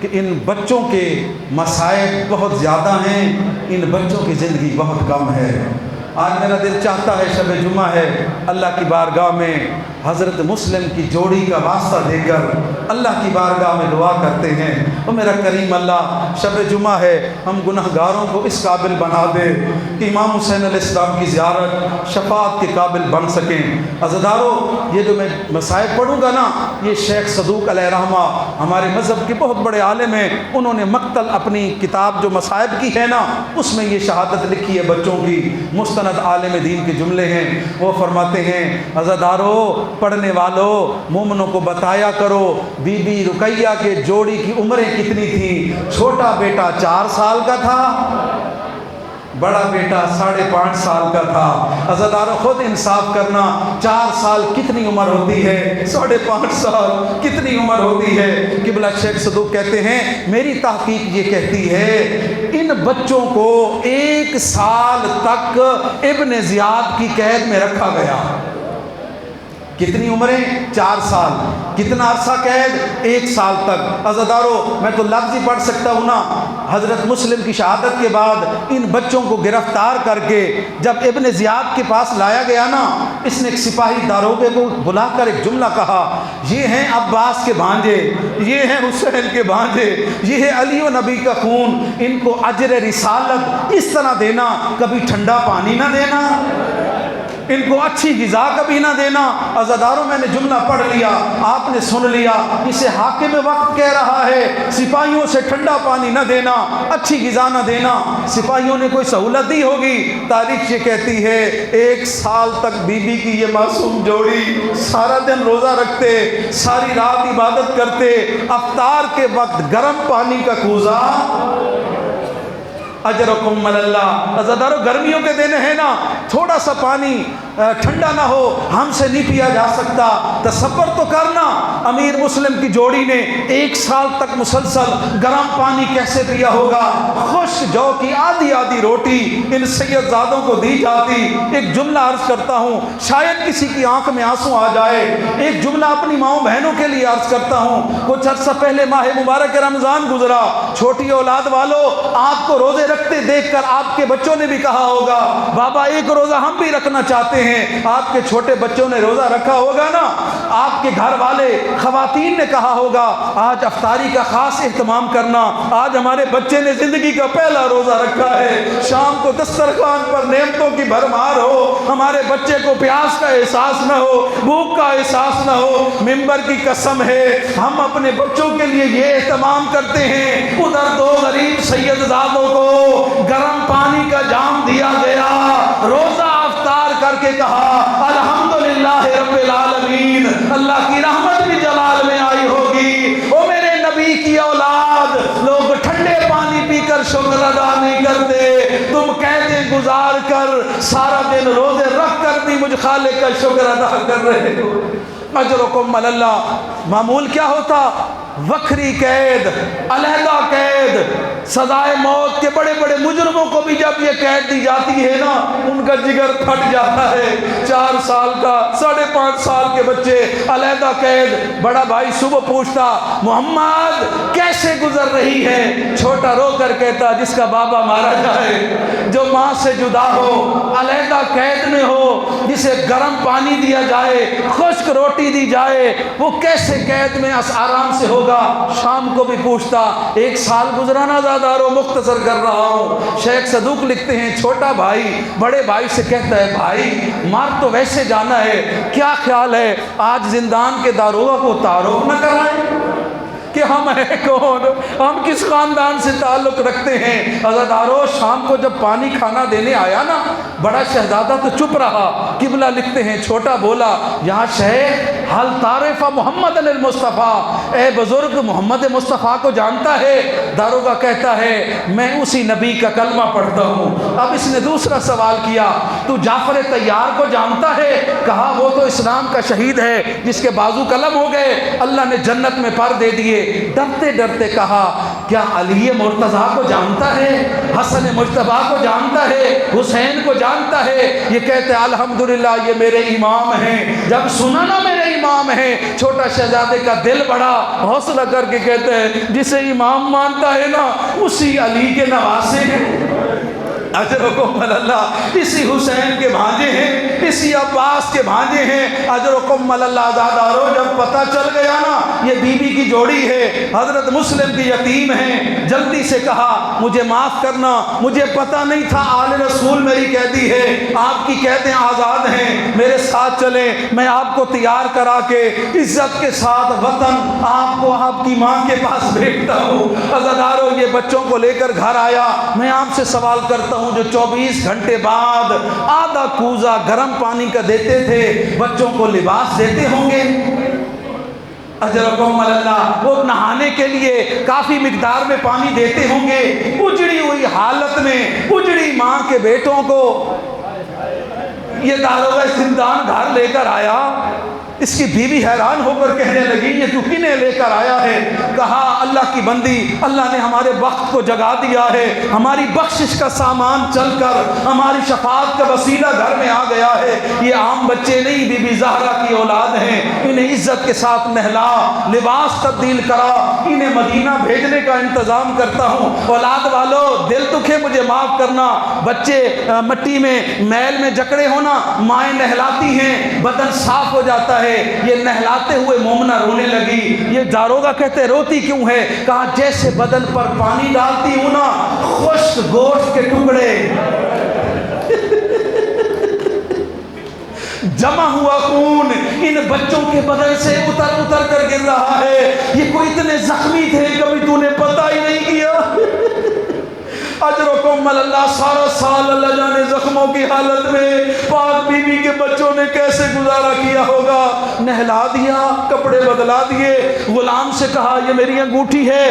کہ ان بچوں کے مصائب بہت زیادہ ہیں، ان بچوں کی زندگی بہت کم ہے۔ آج میرا دل چاہتا ہے، شب جمعہ ہے، اللہ کی بارگاہ میں حضرت مسلم کی جوڑی کا واسطہ دے کر اللہ کی بارگاہ میں دعا کرتے ہیں، اور میرا کریم اللہ، شب جمعہ ہے، ہم گناہگاروں کو اس قابل بنا دے کہ امام حسین علیہ السلام کی زیارت شفاعت کے قابل بن سکیں۔ عزادارو، یہ جو میں مصائب پڑھوں گا نا، یہ شیخ صدوق علیہ رحمہ ہمارے مذہب کے بہت بڑے عالم ہیں، انہوں نے مقتل اپنی کتاب جو مصائب کی ہے نا، اس میں یہ شہادت لکھی ہے بچوں کی، مستند عالم دین کے جملے ہیں۔ وہ فرماتے ہیں، عزادارو، پڑھنے والوں، مومنوں کو بتایا کرو بی بی رقیہ کے جوڑی کی عمریں کتنی تھیں۔ چھوٹا بیٹا 4 سال کا تھا، بڑا بیٹا 5.5 سال کا تھا۔ عزادارو، خود انصاف کرنا، 4 سال کتنی عمر ہوتی ہے؟ 5.5 سال کتنی عمر ہوتی ہے؟ قبلہ شیخ صدوق کہتے ہیں، میری تحقیق یہ کہتی ہے ان بچوں کو 1 سال تک ابن زیاد کی قید میں رکھا گیا۔ کتنی عمریں؟ 4 سال۔ کتنا عرصہ قید؟ 1 سال تک۔ عزادارو، میں تو لفظ ہی پڑھ سکتا ہوں نا، حضرت مسلم کی شہادت کے بعد ان بچوں کو گرفتار کر کے جب ابن زیاد کے پاس لایا گیا نا، اس نے ایک سپاہی داروغے کو بلا کر ایک جملہ کہا، یہ ہیں عباس کے بھانجے، یہ ہیں حسین کے بھانجے، یہ ہے علی و نبی کا خون، ان کو اجر رسالت اس طرح دینا، کبھی ٹھنڈا پانی نہ دینا، ان کو اچھی غذا کبھی نہ دینا۔ عزاداروں، میں نے جملہ پڑھ لیا، آپ نے سن لیا، اسے حاکم وقت کہہ رہا ہے، سپاہیوں سے ٹھنڈا پانی نہ دینا، اچھی غذا نہ دینا۔ سپاہیوں نے کوئی سہولت دی ہوگی؟ تاریخ یہ کہتی ہے 1 سال تک بی بی کی یہ معصوم جوڑی سارا دن روزہ رکھتے، ساری رات عبادت کرتے، افطار کے وقت گرم پانی کا کوزہ، اجرکم اللہ۔ عزادارو، گرمیوں کے دن ہے نا، تھوڑا سا پانی ٹھنڈا نہ ہو ہم سے نہیں پیا جا سکتا۔ تصور تو کرنا، امیر مسلم کی جوڑی نے 1 سال تک مسلسل گرم پانی کیسے پیا ہوگا۔ خشک جو کی آدھی روٹی ان سید زادوں کو دی جاتی۔ ایک جملہ عرض کرتا ہوں، شاید کسی کی آنکھ میں آنسو آ جائے، ایک جملہ اپنی ماؤں بہنوں کے لیے عرض کرتا ہوں۔ کچھ عرصہ پہلے ماہ مبارک رمضان گزرا، چھوٹی اولاد والوں، آپ کو روزے رکھتے دیکھ کر آپ کے بچوں نے بھی کہا ہوگا، بابا ایک روزہ ہم بھی رکھنا چاہتے ہیں۔ آپ کے چھوٹے بچوں نے روزہ رکھا ہوگا نا، آپ کے گھر والے خواتین نے کہا ہوگا، آج افطاری کا خاص اہتمام کرنا، آج ہمارے بچے نے زندگی کا پہلا روزہ رکھا ہے، شام کو دسترخوان پر نعمتوں کی بھرمار ہو، ہمارے بچے کو پیاس کا احساس نہ ہو، بھوک کا احساس نہ ہو۔ ممبر کی قسم ہے، ہم اپنے بچوں کے لیے یہ اہتمام کرتے ہیں، ادھر 2 غریب سید زادوں کو گرم پانی کا جام دیا گیا، روزہ افطار کر کے کہا الحمدللہ رب العالمین، اللہ کی رحمت بھی جلال میں آئی ہوگی۔ او میرے نبی کی اولاد، لوگ ٹھنڈے پانی پی کر شکر ادا نہیں کرتے، تم قیدیں گزار کر سارا دن روزے رکھ کر بھی مجھ خالق کا شکر ادا کر رہے ہو۔ اجرکم اللہ۔ معمول کیا ہوتا؟ وکھری قید، علیحدہ قید۔ سزائے موت کے بڑے بڑے مجرموں کو بھی جب یہ قید دی جاتی ہے نا، ان کا جگر پھٹ جاتا ہے۔ 4 سال کا، 5.5 سال کے بچے علیحدہ قید۔ بڑا بھائی صبح پوچھتا، محمد کیسے گزر رہی ہے؟ چھوٹا رو کر کہتا، جس کا بابا مارا جائے، جو ماں سے جدا ہو، علیحدہ قید میں ہو، جسے گرم پانی دیا جائے، خشک روٹی دی جائے، وہ کیسے قید میں آرام سے ہوگا؟ شام کو بھی پوچھتا، 1 سال گزرانا زادارو، مختصر کر رہا ہوں۔ شیخ صدوق لکھتے ہیں، چھوٹا بھائی بڑے بھائی سے کہتا ہے، بھائی مار تو ویسے جانا ہے، کیا خیال ہے آج زندان کے داروغہ کو تعارف نہ کرائیں؟ کہ ہم ہیں کون، ہم کس خاندان سے تعلق رکھتے ہیں۔ عزادارو شام کو جب پانی کھانا دینے آیا نا، بڑا شہزادہ تو چپ رہا، قبلہ لکھتے ہیں چھوٹا بولا یا شیخ حل تعرف محمد المصطفیٰ، اے بزرگ محمد مصطفیٰ کو جانتا ہے؟ داروغہ کہتا ہے میں اسی نبی کا کلمہ پڑھتا ہوں۔ اب اس نے دوسرا سوال کیا تو جعفر طیار کو جانتا ہے؟ کہا وہ تو اسلام کا شہید ہے جس کے بازو قلم ہو گئے، اللہ نے جنت میں پر دے دیے۔ ڈرتے ڈرتے کہا کیا علی مرتضیٰ کو جانتا ہے، حسن مجتبیٰ کو جانتا ہے، حسین کو جانتا ہے؟ یہ کہتے الحمدللہ یہ میرے امام ہیں۔ جب سنا نا میرے امام ہیں، چھوٹا شہزادے کا دل بڑا حوصلہ کر کے کہتے ہیں جسے امام مانتا ہے نا اسی علی کے نواسے ہیں، اجرکم اللہ، اسی حسین کے بھانجے ہیں، اسی عباس کے بھانجے ہیں، اجرکم اللہ۔ عزادارو جب پتہ چل گیا نا یہ بی بی کی جوڑی ہے، حضرت مسلم کی یتیم ہیں، جلدی سے کہا مجھے معاف کرنا، مجھے پتہ نہیں تھا آل رسول میری قیدی ہے، آپ کی قیدیں آزاد ہیں، میرے ساتھ چلیں، میں آپ کو تیار کرا کے عزت کے ساتھ وطن آپ کو آپ کی ماں کے پاس بھیجتا ہوں۔ عزادارو یہ بچوں کو لے کر گھر آیا، میں آپ سے سوال کرتا ہوں جو 24 گھنٹے بعد آدھا کوزہ گرم پانی کا دیتے تھے، بچوں کو لباس دیتے ہوں گے؟ اجرکم اللہ، وہ نہانے کے لیے کافی مقدار میں پانی دیتے ہوں گے؟ اجڑی ہوئی حالت میں اجڑی ماں کے بیٹوں کو یہ داروغہ زندان گھر لے کر آیا۔ اس کی بیوی حیران ہو کر کہنے لگی یہ تو کنے لے کر آیا ہے؟ کہا اللہ کی بندی، اللہ نے ہمارے وقت کو جگا دیا ہے، ہماری بخشش کا سامان چل کر ہماری شفاعت کا وسیلہ گھر میں آ گیا ہے۔ یہ عام بچے نہیں، بی بی زہرا کی اولاد ہیں، انہیں عزت کے ساتھ نہلا، لباس تبدیل کرا، انہیں مدینہ بھیجنے کا انتظام کرتا ہوں۔ اولاد والو دل دکھے مجھے معاف کرنا، بچے مٹی میں میل میں جکڑے ہونا، مائیں نہلاتی ہیں، بدن صاف ہو جاتا ہے۔ یہ نہلاتے ہوئے مومنہ رونے لگی۔ یہ داروغہ کہتے روتی کیوں ہے؟ کہا جیسے بدن پر پانی ڈالتی ہوں نا خشک گوشت کے ٹکڑے جمع ہوا خون ان بچوں کے بدن سے اتر اتر کر گر رہا ہے۔ یہ کوئی اتنے زخمی تھے کبھی تو نے پتہ ہی نہیں کیا۔ اجرکم اللہ، سارا سال اللہ جانے زخموں کی حالت میں پاک بی بی کے بچوں نے کیسے گزارا کیا ہوگا۔ نہلا دیا، کپڑے بدلا دیے، غلام سے کہا یہ میری انگوٹھی ہے،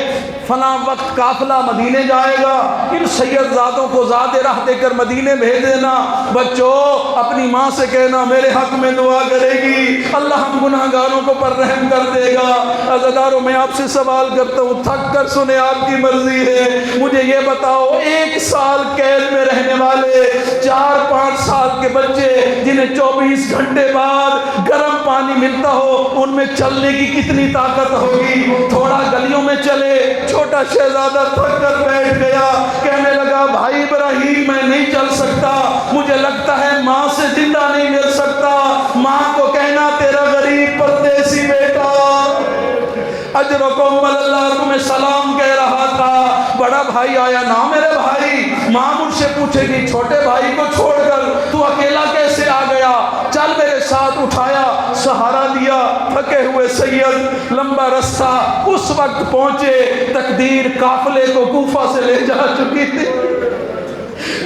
فلاں وقت قافلہ مدینے جائے گا، ان سید زادوں کو زاد راہ دے کر مدینے بھیج دینا۔ بچوں اپنی ماں سے کہنا میرے حق میں دعا کرے گی، اللہ ہم گناہ گاروں کو پر رحم کر دے گا۔ عزادارو میں آپ سے سوال کرتا ہوں، تھک کر سنے آپ کی مرضی ہے، مجھے یہ بتاؤ 1 سال قید میں رہنے والے 4-5 سال کے بچے جنہیں 24 گھنٹے بعد گرم پانی ملتا ہو ان میں چلنے کی کتنی طاقت ہوگی؟ تھوڑا گلیوں میں چلے، چھوٹا شہزادہ تھک کر بیٹھ گیا، کہنے لگا بھائی ابراہیم میں نہیں چل سکتا، مجھے لگتا ہے ماں سے زندہ نہیں مل سکتا، ماں کو کہنا تیرا غریب پردیسی بیٹا اجرکم اللہ تمہیں سلام کہہ رہا تھا۔ بڑا بھائی آیا نا میرے بھائی، ماں مجھ سے پوچھے گی چھوٹے بھائی کو چھوڑ کر تو اکیلا کیسے آ گیا؟ چل میرے ساتھ، اٹھایا، سہارا دیا، تھکے ہوئے سید لمبا رستہ اس وقت پہنچے تقدیر قافلے کو کوفہ سے لے جا چکی تھی۔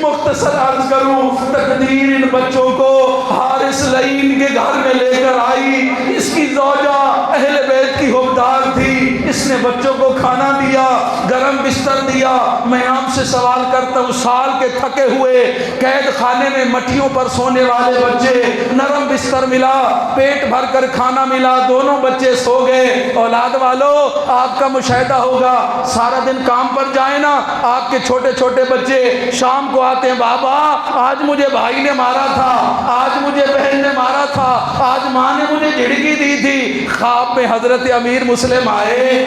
مختصر عرض کروں، تقدیر ان بچوں کو حارث لعین کے گھر میں لے کر آئی۔ اس کی زوجہ اہل بیت کی حبدار تھی، اس نے بچوں کو کھانا دیا، گرم بستر دیا۔ میں آپ سے سوال کرتا ہوں، سال کے تھکے ہوئے قید خانے میں مٹیوں پر سونے والے بچے، نرم بستر ملا، پیٹ بھر کر کھانا ملا، دونوں بچے سو گئے۔ اولاد والو آپ کا مشاہدہ ہوگا، سارا دن کام پر جائیں نا، آپ کے چھوٹے چھوٹے بچے شام کو آتے ہیں، بابا آج مجھے بھائی نے مارا تھا، آج مجھے بہن نے مارا تھا، آج ماں نے مجھے جھڑکی دی تھی۔ خواب میں حضرت امیر مسلم آئے،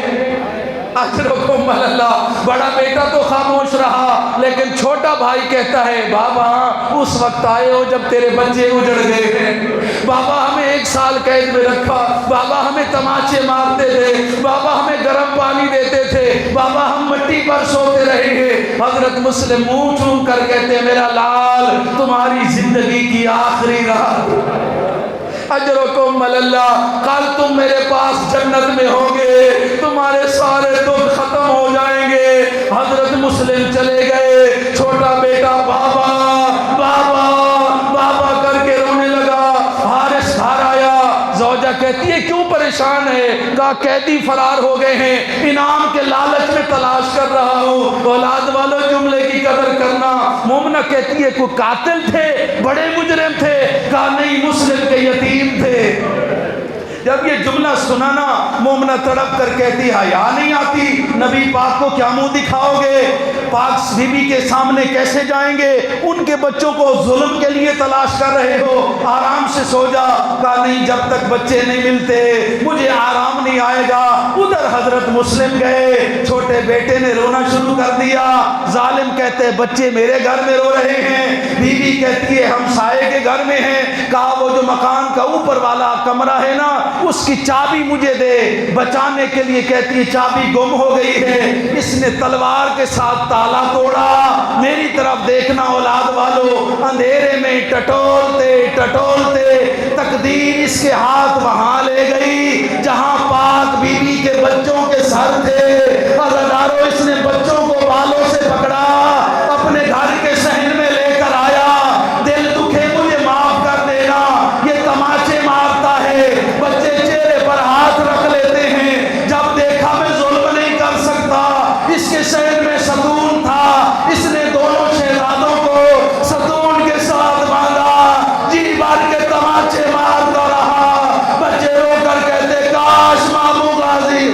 اجرکم اللہ، بڑا بیٹا تو خاموش رہا لیکن چھوٹا بھائی کہتا ہے بابا اس وقت آئے ہو جب تیرے بچے اجڑ گئے ہیں، بابا ہمیں 1 سال قید میں رکھا، بابا ہمیں تماچے مارتے تھے، بابا ہمیں گرم پانی دیتے تھے، بابا ہم مٹی پر سوتے رہے ہیں۔ حضرت مسلم منہ چوم کر کہتے ہیں میرا لال تمہاری زندگی کی آخری رات اجرکم اللہ، کل تم میرے پاس جنت میں ہوگے، تمہارے سارے دکھ ختم ہو جائیں گے۔ حضرت مسلم چلے گئے، چھوٹا بیٹا بابا بابا بابا کر کے رونے لگا۔ حارث گھر آیا، زوجہ کہتی ہے کیوں پریشان ہے؟ کہا قیدی فرار ہو گئے ہیں، انعام کے لالچ میں تلاش کر رہا ہوں۔ اولاد والوں جملے کی قدر کرنا۔ مومنہ کہتی ہے کوئی قاتل تھے، بڑے مجرم تھے؟ کہا نہیں، مسلم کے یتیم تھے۔ جب یہ جملہ سنا نا، مومنہ تڑپ کر کہتی حیا نہیں آتی؟ نبی پاک کو کیا منہ دکھاؤ گے؟ پاک بی بی کے سامنے کیسے جائیں گے؟ ان کے بچوں کو ظلم کے لیے تلاش کر رہے ہو، آرام سے سو جا۔ کہا نہیں، جب تک بچے نہیں ملتے مجھے آرام نہیں آئے گا۔ ادھر حضرت مسلم گئے، چھوٹے بیٹے نے رونا شروع کر دیا۔ ظالم کہتے ہیں بچے میرے گھر میں رو رہے ہیں، بی بی کہتی ہے ہم سائے کے گھر میں ہیں۔ کہا وہ جو مکان کا اوپر والا کمرہ ہے نا، اس کی چابی مجھے دے۔ بچانے کے لیے کہتی ہے چابی گم ہو گئی ہے۔ اس نے تلوار کے ساتھ تالا توڑا۔ میری طرف دیکھنا اولاد والو، اندھیرے میں ٹٹولتے ٹٹولتے تقدیر اس کے ہاتھ وہاں لے گئی جہاں پاک بی بی کے بچوں کے سر تھے۔ عزادارو، اس نے بچوں کو بالوں سے پکڑا، اپنے گھر کے صحن میں لے کر آیا۔ دل دکھے مجھے معاف کر دینا، یہ تماچے مارتا ہے، بچے چہرے پر ہاتھ رکھ لیتے ہیں۔ جب دیکھا میں ظلم نہیں کر سکتا، اس کے شہر میں ستون تھا، اس نے دونوں شہزادوں کو ستون کے ساتھ باندھا، جی بھر کے تماچے مارتا رہا۔ بچے رو کر کہتے کاش ماموں غازی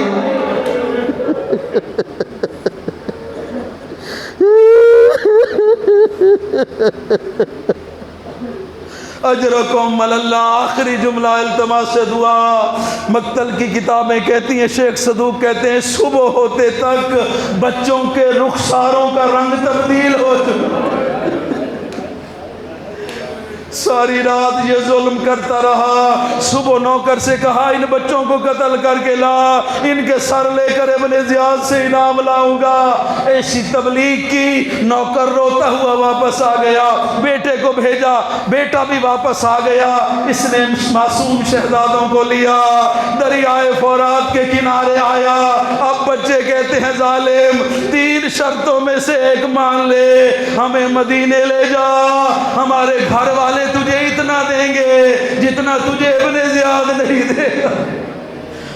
اجرکم اللہ۔ آخری جملہ التماس سے دعا۔ مقتل کی کتابیں کہتی ہیں، شیخ صدوق کہتے ہیں صبح ہوتے تک بچوں کے رخساروں کا رنگ تبدیل ہو چکا۔ ساری رات یہ ظلم کرتا رہا۔ صبح نوکر سے کہا ان بچوں کو قتل کر کے لا، ان کے سر لے کر ابن زیاد سے انعام لاؤں گا۔ ایسی تبلیغ کی، نوکر روتا ہوا واپس آ گیا، بیٹے کو بھیجا، بیٹا بھی واپس آ گیا۔ اس نے معصوم شہزادوں کو لیا، دریائے فرات کے کنارے آیا۔ اب بچے کہتے ہیں ظالم 3 شرطوں میں سے ایک مان لے، ہمیں مدینے لے جا، ہمارے گھر والے تجھے اتنا دیں گے جتنا تجھے ابن زیاد نہیں دے گا۔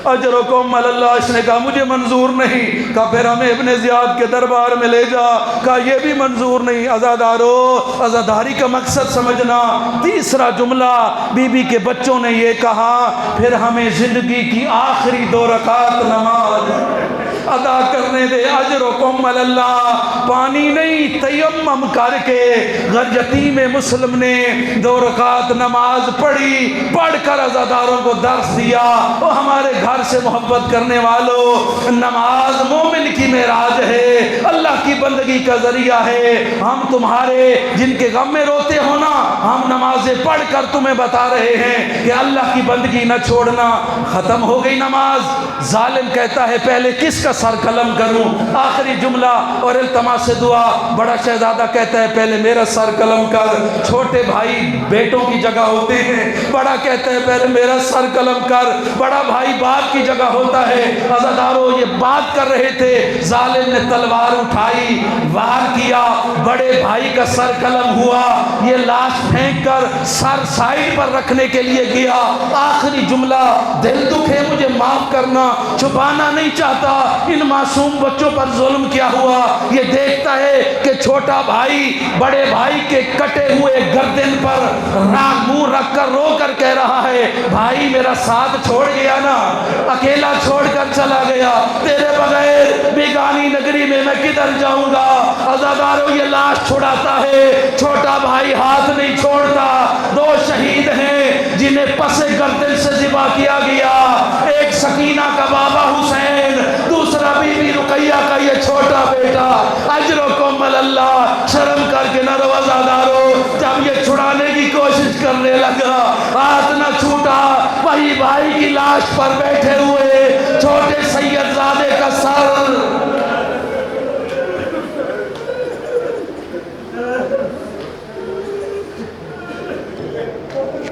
اجرکم اللہ۔ اس نے کہا مجھے منظور نہیں۔ کہا پھر ہمیں ابن زیاد کے دربار میں لے جا۔ کہا یہ بھی منظور نہیں۔ عزادارو، عزاداری کا مقصد سمجھنا۔ تیسرا جملہ بی بی کے بچوں نے یہ کہا پھر ہمیں زندگی کی آخری 2 رکعت نماز ادا کرنے دے۔ اجرکم اللہ۔ پانی نہیں، تیمم کر کے یتیم مسلم نے 2 رکعت نماز پڑھی، پڑھ کر عزاداروں کو درس دیا۔ وہ ہمارے گھر سے محبت کرنے والوں، نماز مومن کی معراج ہے، اللہ کی بندگی کا ذریعہ ہے۔ ہم تمہارے جن کے غم میں روتے ہو نا، ہم نمازیں پڑھ کر تمہیں بتا رہے ہیں کہ اللہ کی بندگی نہ چھوڑنا۔ ختم ہو گئی نماز۔ ظالم کہتا ہے پہلے کس کا سر قلم کروں؟ آخری جملہ اور التماس سے دعا۔ بڑا شہزادہ کہتا ہے پہلے میرا سر قلم کر۔ چھوٹے بھائی بیٹوں کی جگہ ہوتے ہیں، بڑا کہتا ہے پہلے میرا سر قلم کر۔ بڑا بھائی باپ کی جگہ ہوتا ہے۔ عزادارو، یہ بات کر رہے تھے، ظالم نے تلوار اٹھائی، وار کیا، بڑے بھائی کا سر قلم ہوا۔ یہ لاش پھینک کر سر سائیڈ پر رکھنے کے لیے گیا۔ آخری جملہ، دل دکھے مجھے معاف کرنا، چھپانا نہیں چاہتا ان معصوم بچوں پر ظلم کیا ہوا۔ یہ دیکھتا ہے کہ چھوٹا بھائی بڑے بھائی کے کٹے ہوئے گردن پر منہ رکھ کر رو کر کہہ رہا ہے بھائی میرا ساتھ چھوڑ گیا نا، اکیلا چھوڑ کر چلا گیا، تیرے بغیر بیگانی نگری میں کدھر جاؤں گا۔ عزادارو، یہ لاش چھڑاتا ہے، چھوٹا بھائی ہاتھ نہیں چھوڑتا۔ 2 شہید ہیں جنہیں پس گردن سے ذبح کیا گیا، ایک سکینہ کا بابا حسین، دوسرا بی بی رقیہ کا یہ چھوٹا بیٹا۔ اجرکم اللہ۔ شرم کر کے نہ رو عزادارو۔ جب یہ چھڑانے کی کوشش کرنے لگا، ہاتھ نہ چھوٹا، وہی بھائی کی لاش پر بیٹھے ہوئے چھوٹے سید زادے کا سر